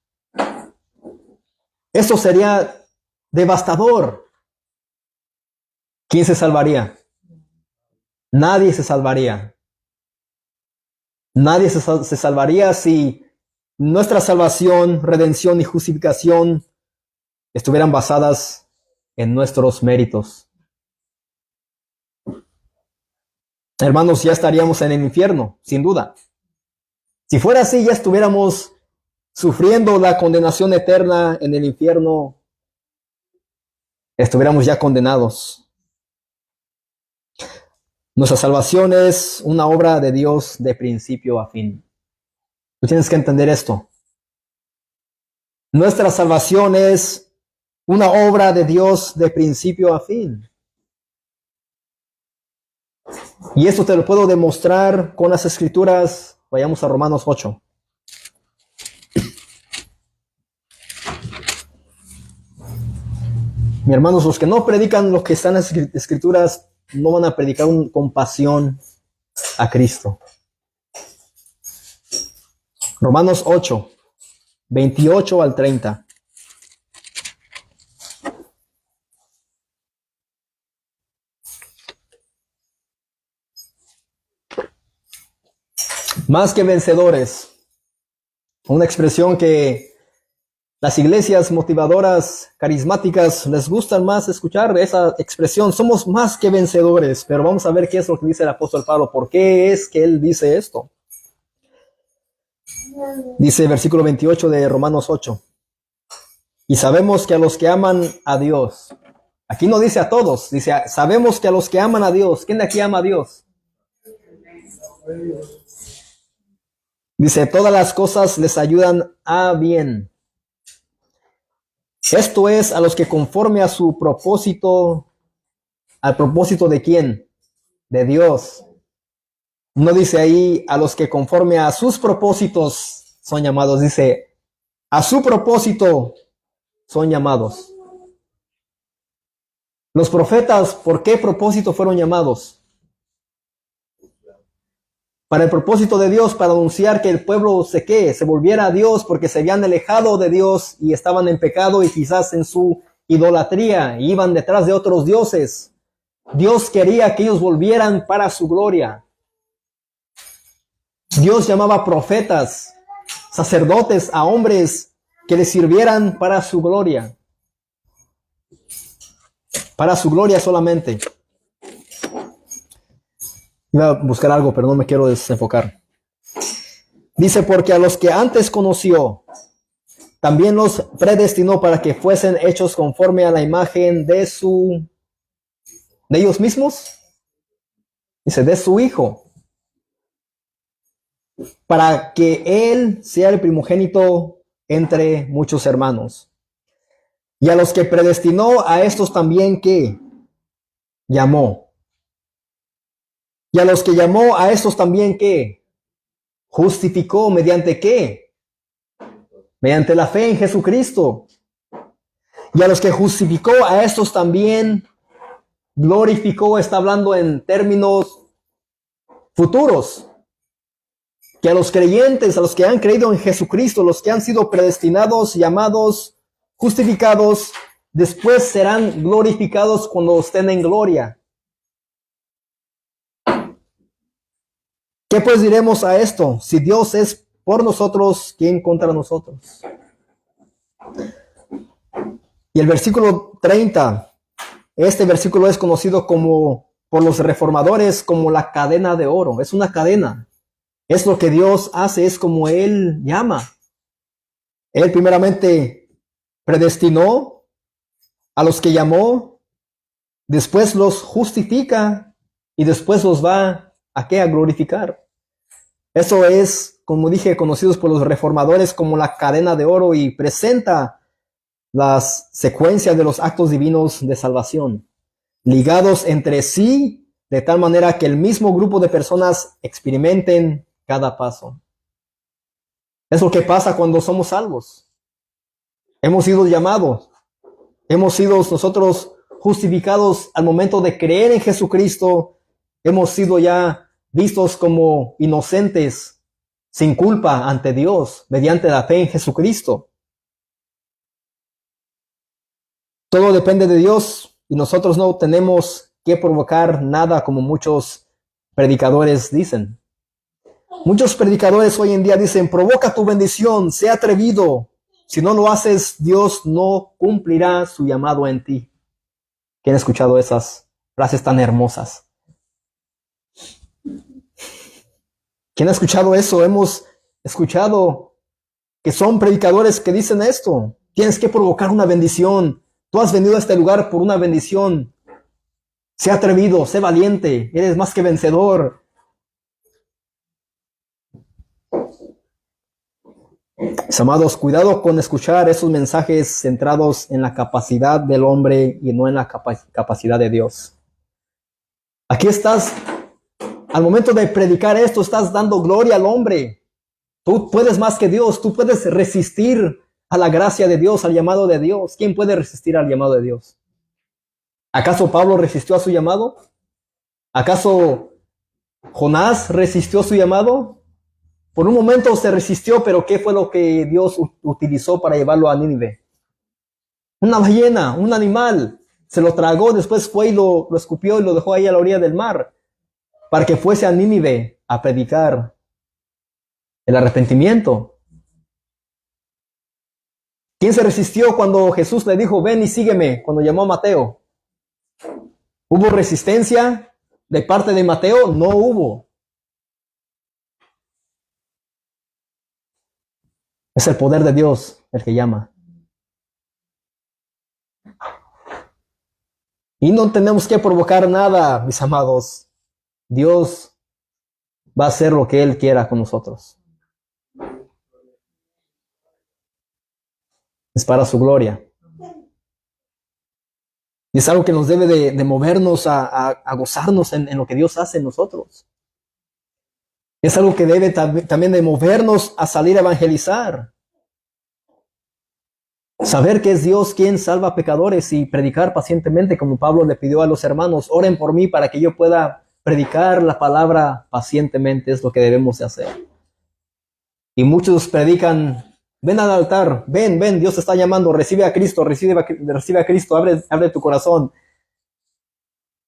A: Esto sería devastador. ¿Quién se salvaría? Nadie se salvaría. Nadie se salvaría si nuestra salvación, redención y justificación estuvieran basadas en nuestros méritos. Hermanos, ya estaríamos en el infierno, sin duda. Si fuera así, ya estuviéramos sufriendo la condenación eterna en el infierno. Estuviéramos ya condenados. Nuestra salvación es una obra de Dios de principio a fin. Tú tienes que entender esto. Nuestra salvación es una obra de Dios de principio a fin. Y esto te lo puedo demostrar con las Escrituras. Vayamos a Romanos 8. Mis hermanos, los que no predican lo que están en las Escrituras no van a predicar con pasión. a Cristo. Romanos 8, 28 al 30. Más que vencedores. Una expresión que las iglesias motivadoras, carismáticas, les gustan más escuchar esa expresión. Somos más que vencedores. Pero vamos a ver qué es lo que dice el apóstol Pablo. ¿Por qué es que él dice esto? Dice el versículo 28 de Romanos 8. Y sabemos que a los que aman a Dios. Aquí no dice a todos. Dice, sabemos que a los que aman a Dios. ¿Quién de aquí ama a Dios? Dice, todas las cosas les ayudan a bien. Esto es a los que conforme a su propósito, ¿al propósito de quién? De Dios. No dice ahí a los que conforme a sus propósitos son llamados. Dice, a su propósito son llamados. Los profetas, ¿por qué propósito fueron llamados? Para el propósito de Dios, para anunciar que el pueblo se volviera a Dios porque se habían alejado de Dios y estaban en pecado y quizás en su idolatría y iban detrás de otros dioses. Dios quería que ellos volvieran para su gloria. Dios llamaba profetas, sacerdotes, a hombres que les sirvieran para su gloria. Para su gloria solamente. Iba a buscar algo, pero no me quiero desenfocar. Dice, porque a los que antes conoció, también los predestinó para que fuesen hechos conforme a la imagen de ellos mismos. Dice, de su Hijo. Para que Él sea el primogénito entre muchos hermanos. Y a los que predestinó, a estos también, ¿qué? Llamó. Y a los que llamó, a estos también, ¿qué? Justificó. ¿Mediante qué? Mediante la fe en Jesucristo. Y a los que justificó, a estos también glorificó. Está hablando en términos futuros. Que a los creyentes, a los que han creído en Jesucristo, los que han sido predestinados, llamados, justificados, después serán glorificados cuando estén en gloria. ¿Qué pues diremos a esto? Si Dios es por nosotros, ¿quién contra nosotros? Y el versículo 30, este versículo es conocido como por los reformadores como la cadena de oro. Es una cadena. Es lo que Dios hace, es como Él llama. Él primeramente predestinó a los que llamó, después los justifica y después los va ¿a qué? A glorificar. Eso es, como dije, conocidos por los reformadores como la cadena de oro y presenta las secuencias de los actos divinos de salvación, ligados entre sí de tal manera que el mismo grupo de personas experimenten cada paso. Es lo que pasa cuando somos salvos. Hemos sido llamados, hemos sido nosotros justificados al momento de creer en Jesucristo, hemos sido ya vistos como inocentes, sin culpa ante Dios, mediante la fe en Jesucristo. Todo depende de Dios y nosotros no tenemos que provocar nada como muchos predicadores dicen. Muchos predicadores hoy en día dicen, provoca tu bendición, sé atrevido. Si no lo haces, Dios no cumplirá su llamado en ti. ¿Quién ha escuchado esas frases tan hermosas? ¿Quién ha escuchado eso? Hemos escuchado que son predicadores que dicen esto. Tienes que provocar una bendición. Tú has venido a este lugar por una bendición. Sé atrevido, sé valiente. Eres más que vencedor. Mis amados, cuidado con escuchar esos mensajes centrados en la capacidad del hombre y no en la capacidad de Dios. Aquí estás, al momento de predicar esto, estás dando gloria al hombre. Tú puedes más que Dios, tú puedes resistir a la gracia de Dios, al llamado de Dios. ¿Quién puede resistir al llamado de Dios? ¿Acaso Pablo resistió a su llamado? ¿Acaso Jonás resistió su llamado. Por un momento se resistió, pero ¿qué fue lo que Dios utilizó para llevarlo a Nínive? Una ballena, un animal. Se lo tragó, después fue y lo escupió y lo dejó ahí a la orilla del mar, para que fuese a Nínive a predicar el arrepentimiento. ¿Quién se resistió cuando Jesús le dijo, ven y sígueme, cuando llamó a Mateo? ¿Hubo resistencia de parte de Mateo? No hubo. Es el poder de Dios el que llama. Y no tenemos que provocar nada, mis amados. Dios va a hacer lo que Él quiera con nosotros. Es para su gloria. Y es algo que nos debe de movernos a gozarnos en lo que Dios hace en nosotros. Es algo que debe también de movernos a salir a evangelizar. Saber que es Dios quien salva a pecadores y predicar pacientemente, como Pablo le pidió a los hermanos, oren por mí para que yo pueda predicar la palabra pacientemente, es lo que debemos de hacer. Y muchos predican, ven al altar, ven, Dios te está llamando, recibe a Cristo, recibe a Cristo, abre tu corazón.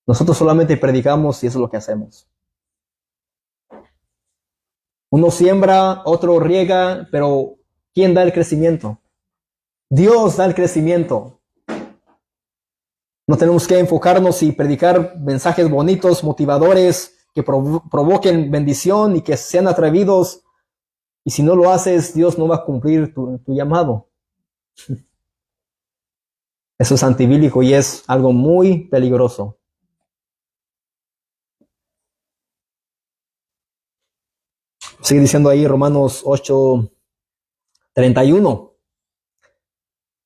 A: Nosotros solamente predicamos y eso es lo que hacemos. Uno siembra, otro riega, pero ¿quién da el crecimiento? Dios da el crecimiento. No tenemos que enfocarnos y predicar mensajes bonitos, motivadores, que provoquen bendición y que sean atrevidos. Y si no lo haces, Dios no va a cumplir tu llamado. Eso es antibíblico y es algo muy peligroso. Sigue diciendo ahí Romanos 8:31.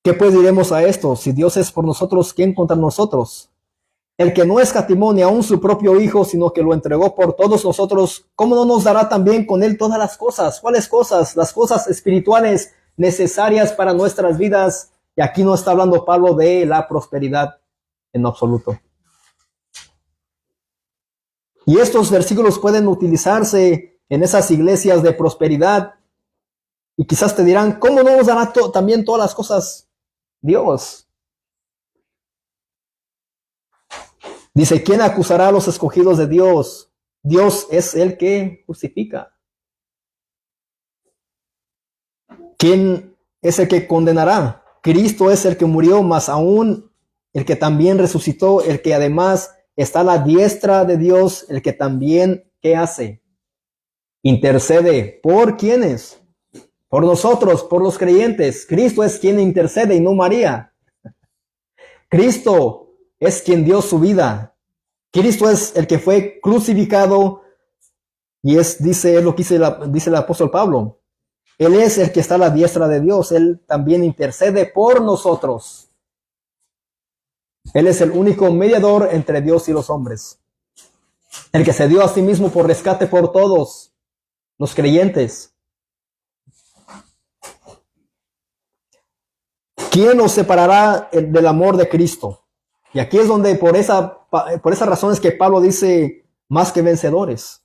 A: ¿Qué pues diremos a esto? Si Dios es por nosotros, ¿quién contra nosotros? El que no escatimó ni aun su propio Hijo, sino que lo entregó por todos nosotros, ¿cómo no nos dará también con Él todas las cosas? ¿Cuáles cosas? Las cosas espirituales necesarias para nuestras vidas. Y aquí no está hablando Pablo de la prosperidad en absoluto. Y estos versículos pueden utilizarse en esas iglesias de prosperidad. Y quizás te dirán, ¿cómo no nos dará también todas las cosas Dios? Dice, ¿quién acusará a los escogidos de Dios? Dios es el que justifica. ¿Quién es el que condenará? Cristo es el que murió, más aún el que también resucitó, el que además está a la diestra de Dios, el que también, ¿qué hace? Intercede. ¿Por quiénes? Por nosotros, por los creyentes. Cristo es quien intercede y no María. Cristo es quien dio su vida. Cristo es el que fue crucificado y dice lo que dice el apóstol Pablo. Él es el que está a la diestra de Dios. Él también intercede por nosotros. Él es el único mediador entre Dios y los hombres. El que se dio a sí mismo por rescate por todos los creyentes. ¿Quién nos separará del amor de Cristo? Y aquí es donde por esa razón es que Pablo dice más que vencedores.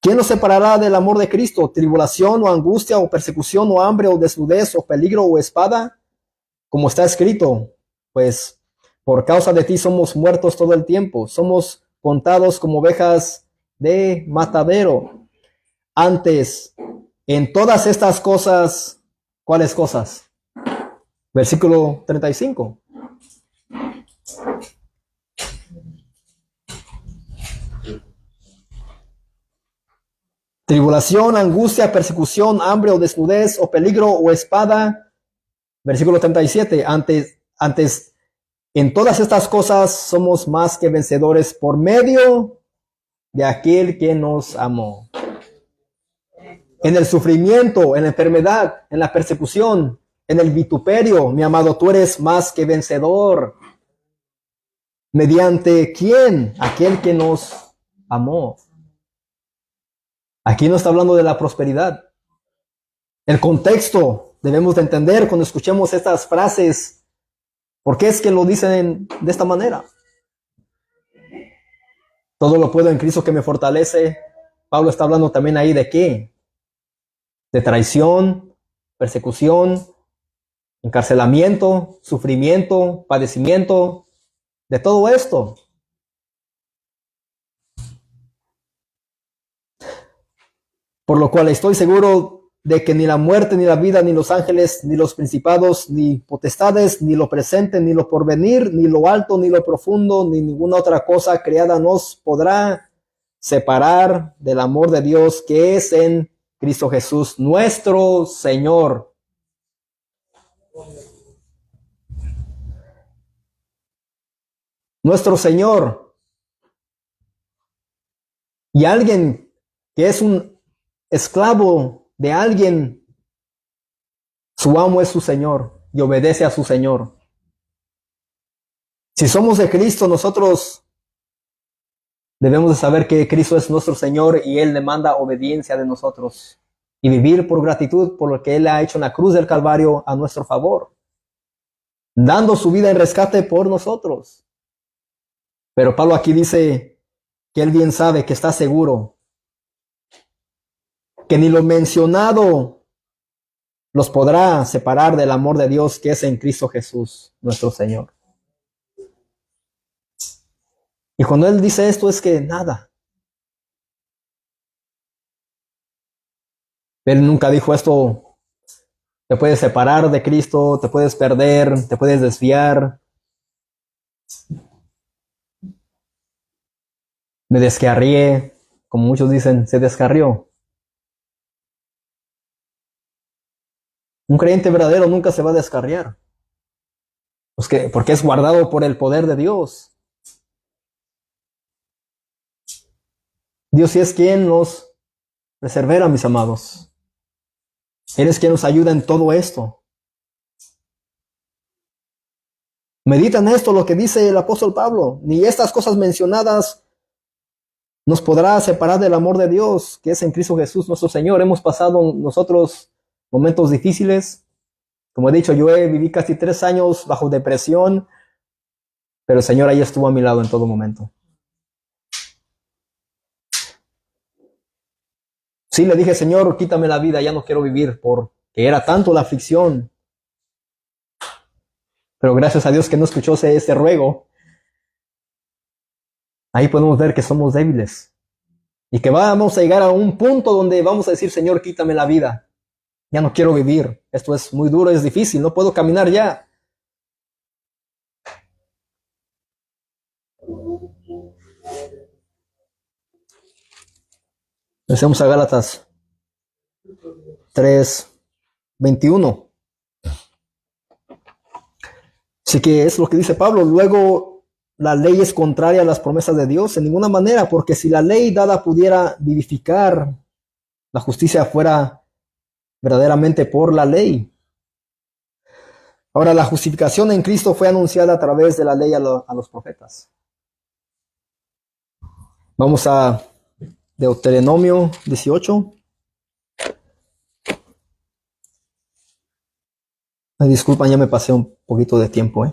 A: ¿Quién nos separará del amor de Cristo? ¿Tribulación o angustia o persecución o hambre o desnudez o peligro o espada? Como está escrito, pues por causa de ti somos muertos todo el tiempo. Somos contados como ovejas de matadero. Antes, en todas estas cosas, ¿cuáles cosas? Versículo 35. Tribulación, angustia, persecución, hambre o desnudez o peligro o espada. Versículo 37. Antes, en todas estas cosas somos más que vencedores por medio de aquel que nos amó. En el sufrimiento, en la enfermedad, en la persecución, en el vituperio, mi amado, tú eres más que vencedor. ¿Mediante quién? Aquel que nos amó. Aquí no está hablando de la prosperidad. El contexto debemos de entender cuando escuchemos estas frases. ¿Por qué es que lo dicen de esta manera? Todo lo puedo en Cristo que me fortalece. Pablo está hablando también ahí de qué? De traición, persecución, encarcelamiento, sufrimiento, padecimiento, de todo esto. Por lo cual estoy seguro de que ni la muerte, ni la vida, ni los ángeles, ni los principados, ni potestades, ni lo presente, ni lo porvenir, ni lo alto, ni lo profundo, ni ninguna otra cosa creada nos podrá separar del amor de Dios que es en Cristo Jesús, nuestro Señor. Nuestro Señor. Y alguien que es un esclavo de alguien, su amo es su Señor y obedece a su Señor. Si somos de Cristo, nosotros debemos de saber que Cristo es nuestro Señor y Él demanda obediencia de nosotros y vivir por gratitud por lo que Él ha hecho en la cruz del Calvario a nuestro favor, dando su vida en rescate por nosotros. Pero Pablo aquí dice que él bien sabe, que está seguro, que ni lo mencionado los podrá separar del amor de Dios que es en Cristo Jesús, nuestro Señor. Y cuando él dice esto es que nada. Él nunca dijo esto, te puedes separar de Cristo, te puedes perder, te puedes desviar. Me descarrié, como muchos dicen, se descarrió. Un creyente verdadero nunca se va a descarriar, porque es guardado por el poder de Dios. Dios sí es quien nos persevera, mis amados. Él es quien nos ayuda en todo esto. Medita en esto, lo que dice el apóstol Pablo. Ni estas cosas mencionadas nos podrá separar del amor de Dios, que es en Cristo Jesús nuestro Señor. Hemos pasado nosotros momentos difíciles. Como he dicho, viví casi 3 años bajo depresión, pero el Señor ahí estuvo a mi lado en todo momento. Sí, le dije, Señor, quítame la vida, ya no quiero vivir, porque era tanto la aflicción. Pero gracias a Dios que no escuchó ese ruego. Ahí podemos ver que somos débiles y que vamos a llegar a un punto donde vamos a decir, Señor, quítame la vida. Ya no quiero vivir. Esto es muy duro, es difícil, no puedo caminar ya. Empecemos a Gálatas 3:21. Así que es lo que dice Pablo. Luego, la ley es contraria a las promesas de Dios en ninguna manera, porque si la ley dada pudiera vivificar, la justicia fuera verdaderamente por la ley. Ahora, la justificación en Cristo fue anunciada a través de la ley a los profetas. Vamos a Deuteronomio 18. Disculpan, ya me pasé un poquito de tiempo.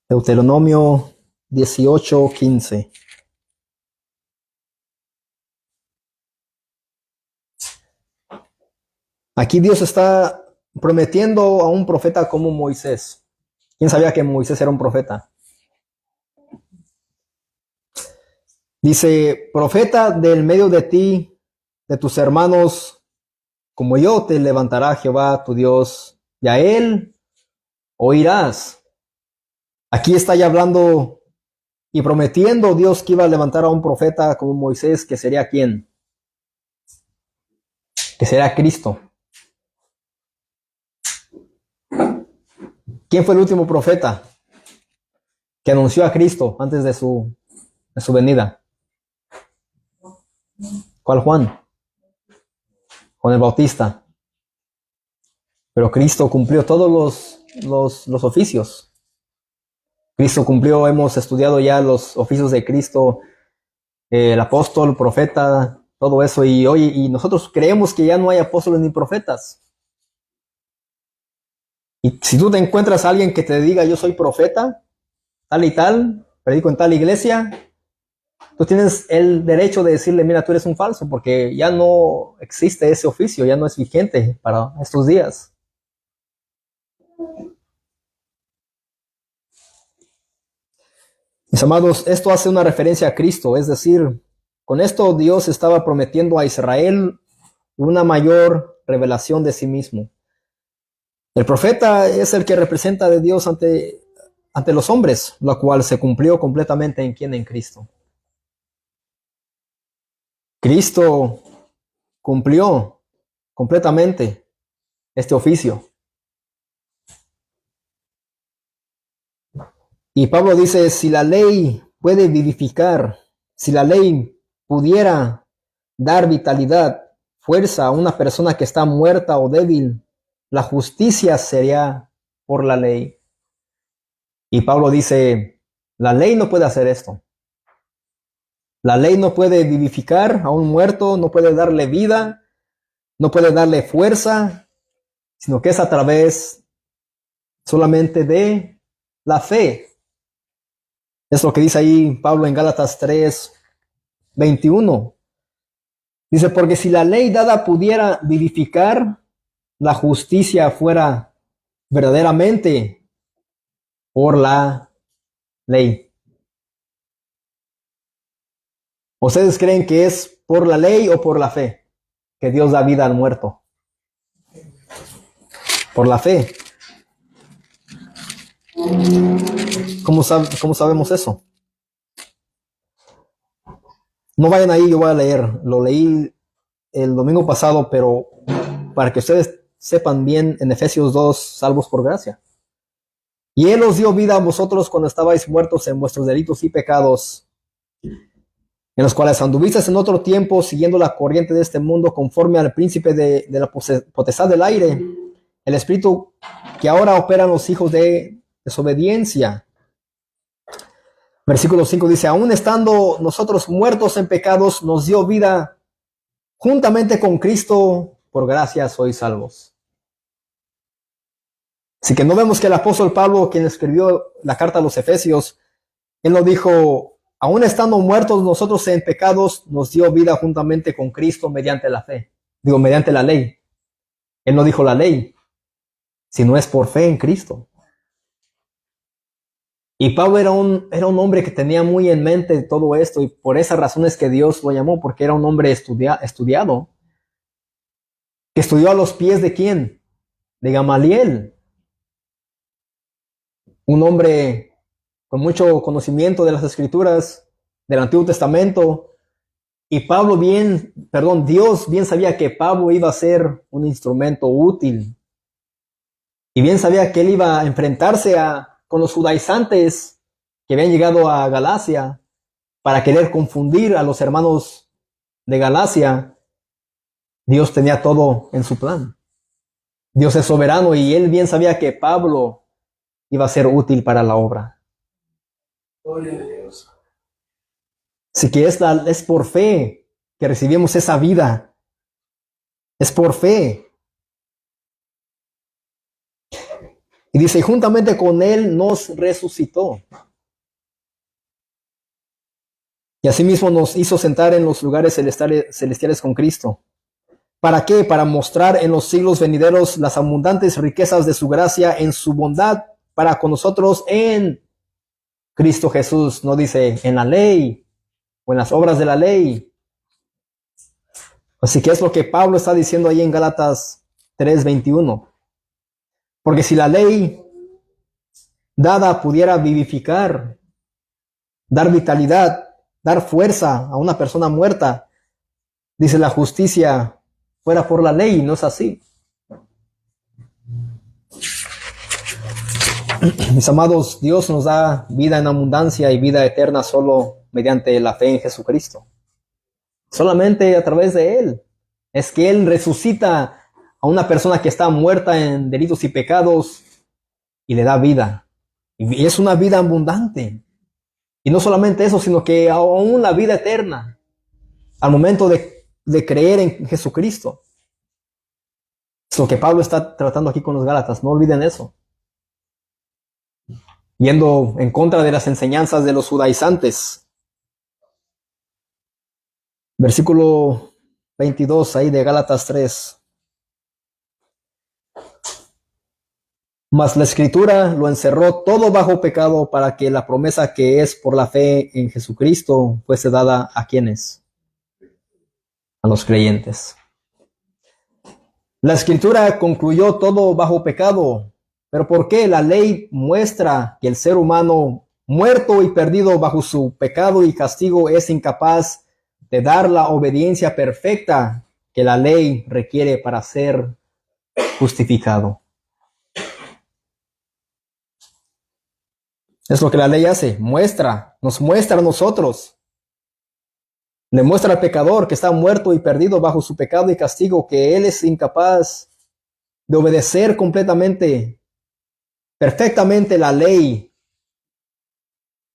A: Deuteronomio 18:15. Aquí Dios está prometiendo a un profeta como Moisés. ¿Quién sabía que Moisés era un profeta? Dice, profeta del medio de ti, de tus hermanos, como yo te levantará Jehová tu Dios, y a él oirás. Aquí está ya hablando y prometiendo Dios que iba a levantar a un profeta como Moisés, que sería ¿quién? Que será Cristo. ¿Quién fue el último profeta que anunció a Cristo antes de su venida? ¿Cuál Juan? Juan el Bautista. Pero Cristo cumplió todos los oficios. Cristo cumplió, hemos estudiado ya los oficios de Cristo, el apóstol, profeta, todo eso, y nosotros creemos que ya no hay apóstoles ni profetas. Y si tú te encuentras a alguien que te diga yo soy profeta, tal y tal, predico en tal iglesia, tú tienes el derecho de decirle, mira, tú eres un falso, porque ya no existe ese oficio, ya no es vigente para estos días. Mis amados, esto hace una referencia a Cristo, es decir, con esto Dios estaba prometiendo a Israel una mayor revelación de sí mismo. El profeta es el que representa de Dios ante los hombres, lo cual se cumplió completamente en quien, en Cristo. Cristo cumplió completamente este oficio. Y Pablo dice, si la ley puede vivificar, si la ley pudiera dar vitalidad, fuerza a una persona que está muerta o débil, la justicia sería por la ley. Y Pablo dice, la ley no puede hacer esto. La ley no puede vivificar a un muerto, no puede darle vida, no puede darle fuerza, sino que es a través solamente de la fe. Es lo que dice ahí Pablo en Gálatas 3:21. Dice, porque si la ley dada pudiera vivificar, la justicia fuera verdaderamente por la ley. ¿Ustedes creen que es por la ley o por la fe que Dios da vida al muerto? Por la fe. ¿Cómo sabemos eso? No vayan ahí, yo voy a leer. Lo leí el domingo pasado, pero para que ustedes sepan bien, en Efesios 2, salvos por gracia. Y Él os dio vida a vosotros cuando estabais muertos en vuestros delitos y pecados, en los cuales anduvisteis en otro tiempo, siguiendo la corriente de este mundo, conforme al príncipe de la potestad del aire, el espíritu que ahora operan los hijos de desobediencia. Versículo 5 dice, aún estando nosotros muertos en pecados, nos dio vida juntamente con Cristo, por gracia sois salvos. Así que no vemos que el apóstol Pablo, quien escribió la carta a los Efesios, él lo dijo, aún estando muertos nosotros en pecados, nos dio vida juntamente con Cristo mediante la fe. Mediante la ley. Él no dijo la ley, sino es por fe en Cristo. Y Pablo era un hombre que tenía muy en mente todo esto, y por esas razones que Dios lo llamó, porque era un hombre estudiado, que estudió a los pies de ¿quién? De Gamaliel. Un hombre con mucho conocimiento de las Escrituras, del Antiguo Testamento. Y Dios bien sabía que Pablo iba a ser un instrumento útil. Y bien sabía que él iba a enfrentarse con los judaizantes que habían llegado a Galacia para querer confundir a los hermanos de Galacia. Dios tenía todo en su plan. Dios es soberano y él bien sabía que Pablo iba a ser útil para la obra. Gloria a Dios. Así que es por fe que recibimos esa vida. Es por fe. Y dice, y juntamente con él nos resucitó. Y asimismo nos hizo sentar en los lugares celestiales con Cristo. ¿Para qué? Para mostrar en los siglos venideros las abundantes riquezas de su gracia en su bondad para con nosotros en Cristo Jesús. No dice en la ley o en las obras de la ley. Así que es lo que Pablo está diciendo ahí en Gálatas 3:21. Porque si la ley dada pudiera vivificar, dar vitalidad, dar fuerza a una persona muerta, dice la justicia fuera por la ley, y no es así. Mis amados, Dios nos da vida en abundancia y vida eterna solo mediante la fe en Jesucristo. Solamente a través de Él. Es que Él resucita a una persona que está muerta en delitos y pecados y le da vida. Y es una vida abundante. Y no solamente eso, sino que aún la vida eterna. Al momento de creer en Jesucristo. Es lo que Pablo está tratando aquí con los Gálatas. No olviden eso. yendo en contra de las enseñanzas de los judaizantes. Versículo 22 ahí de Gálatas 3. Mas la Escritura lo encerró todo bajo pecado para que la promesa que es por la fe en Jesucristo fuese dada a quienes, a los creyentes. La Escritura concluyó todo bajo pecado, pero ¿por qué? La ley muestra que el ser humano muerto y perdido bajo su pecado y castigo es incapaz de dar la obediencia perfecta que la ley requiere para ser justificado. Es lo que la ley hace, nos muestra a nosotros. Le muestra al pecador que está muerto y perdido bajo su pecado y castigo, que él es incapaz de obedecer completamente, perfectamente la ley.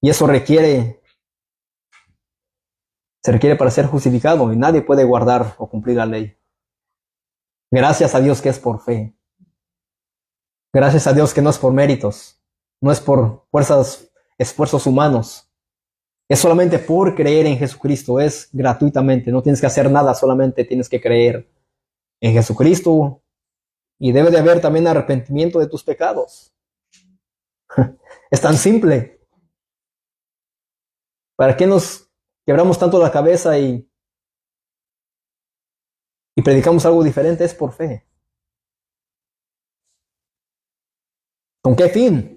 A: Y eso se requiere para ser justificado, y nadie puede guardar o cumplir la ley. Gracias a Dios que es por fe. Gracias a Dios que no es por méritos. No es por esfuerzos humanos. Es solamente por creer en Jesucristo. Es gratuitamente. No tienes que hacer nada, solamente tienes que creer en Jesucristo. Y debe de haber también arrepentimiento de tus pecados. Es tan simple. ¿Para qué nos quebramos tanto la cabeza y predicamos algo diferente? Es por fe. ¿Con qué fin?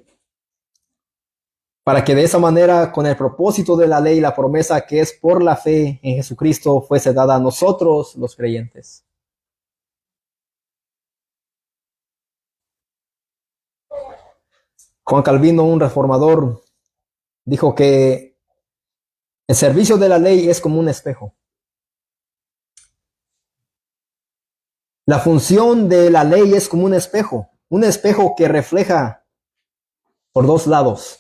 A: Para que de esa manera, con el propósito de la ley, la promesa que es por la fe en Jesucristo fuese dada a nosotros, los creyentes. Juan Calvino, un reformador, dijo que el servicio de la ley es como un espejo. La función de la ley es como un espejo que refleja por dos lados.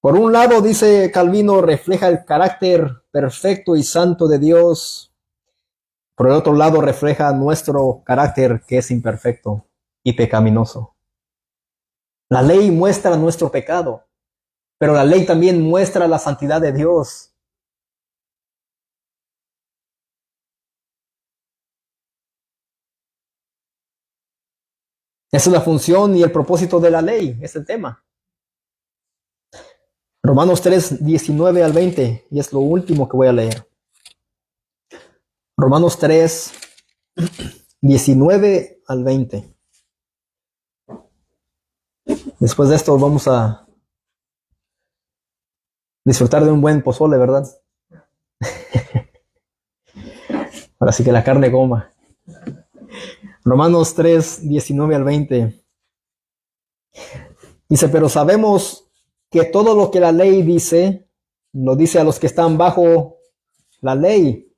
A: Por un lado, dice Calvino, refleja el carácter perfecto y santo de Dios. Por el otro lado, refleja nuestro carácter que es imperfecto y pecaminoso. La ley muestra nuestro pecado, pero la ley también muestra la santidad de Dios. Esa es la función y el propósito de la ley, es el tema. Romanos 3, 19 al 20, y es lo último que voy a leer. Romanos 3, 19 al 20. Después de esto vamos a disfrutar de un buen pozole, ¿verdad? Ahora sí que la carne goma. Romanos 3, 19 al 20. Dice, pero sabemos que todo lo que la ley dice, lo dice a los que están bajo la ley,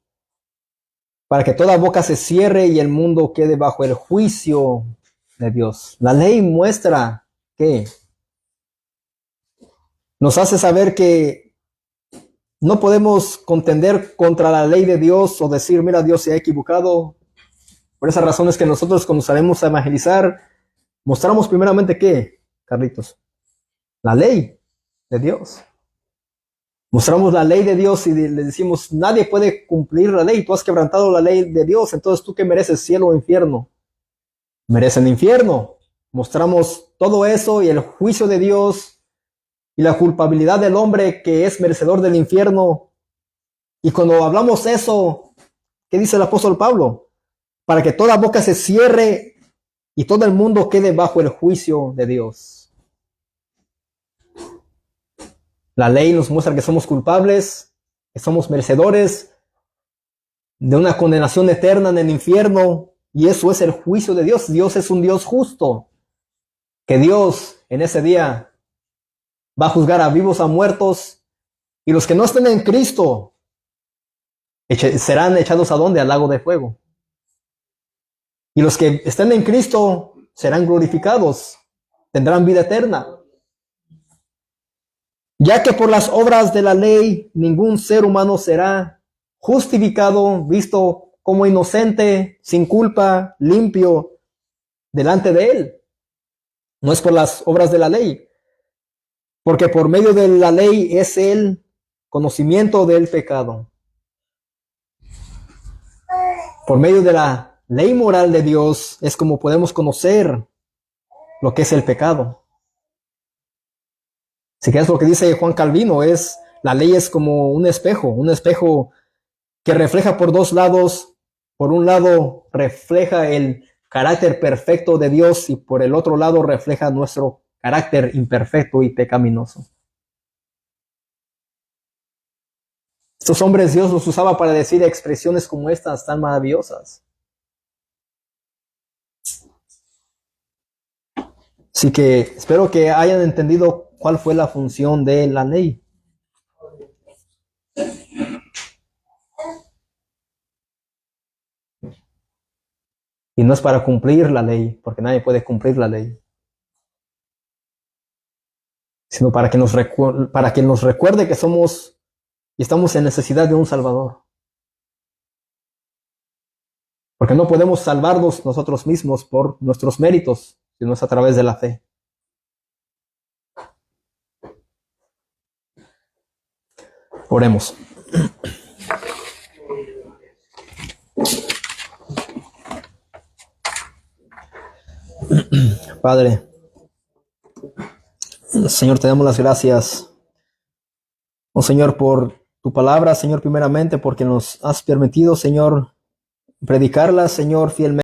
A: para que toda boca se cierre y el mundo quede bajo el juicio de Dios. La ley muestra que nos hace saber que no podemos contender contra la ley de Dios o decir, mira, Dios se ha equivocado. Por esa razón es que nosotros cuando salimos a evangelizar, mostramos primeramente ¿qué, Carlitos? La ley de Dios. Mostramos la ley de Dios y le decimos, nadie puede cumplir la ley, tú has quebrantado la ley de Dios, entonces tú ¿qué mereces, cielo o infierno? Merecen infierno. Mostramos todo eso y el juicio de Dios y la culpabilidad del hombre que es merecedor del infierno. Y cuando hablamos eso, ¿qué dice el apóstol Pablo? Para que toda boca se cierre y todo el mundo quede bajo el juicio de Dios. La ley nos muestra que somos culpables, que somos merecedores de una condenación eterna en el infierno, y eso es el juicio de Dios. Dios es un Dios justo, que Dios en ese día va a juzgar a vivos, a muertos, y los que no estén en Cristo serán echados ¿a dónde? Al lago de fuego. Y los que estén en Cristo serán glorificados, tendrán vida eterna. Ya que por las obras de la ley ningún ser humano será justificado, visto como inocente, sin culpa, limpio, delante de él. No es por las obras de la ley, Porque por medio de la ley es el conocimiento del pecado. Por medio de la ley moral de Dios es como podemos conocer lo que es el pecado. Así que es lo que dice Juan Calvino, la ley es como un espejo que refleja por dos lados. Por un lado refleja el carácter perfecto de Dios y por el otro lado refleja nuestro carácter imperfecto y pecaminoso. Estos hombres Dios los usaba para decir expresiones como estas tan maravillosas. Así que espero que hayan entendido cuál fue la función de la ley. Y no es para cumplir la ley, porque nadie puede cumplir la ley, sino para que nos recuerde que somos y estamos en necesidad de un Salvador. Porque no podemos salvarnos nosotros mismos por nuestros méritos, sino es a través de la fe. Oremos. Padre, Señor, te damos las gracias, oh Señor, por tu palabra, Señor, primeramente, porque nos has permitido, Señor, predicarla, Señor, fielmente.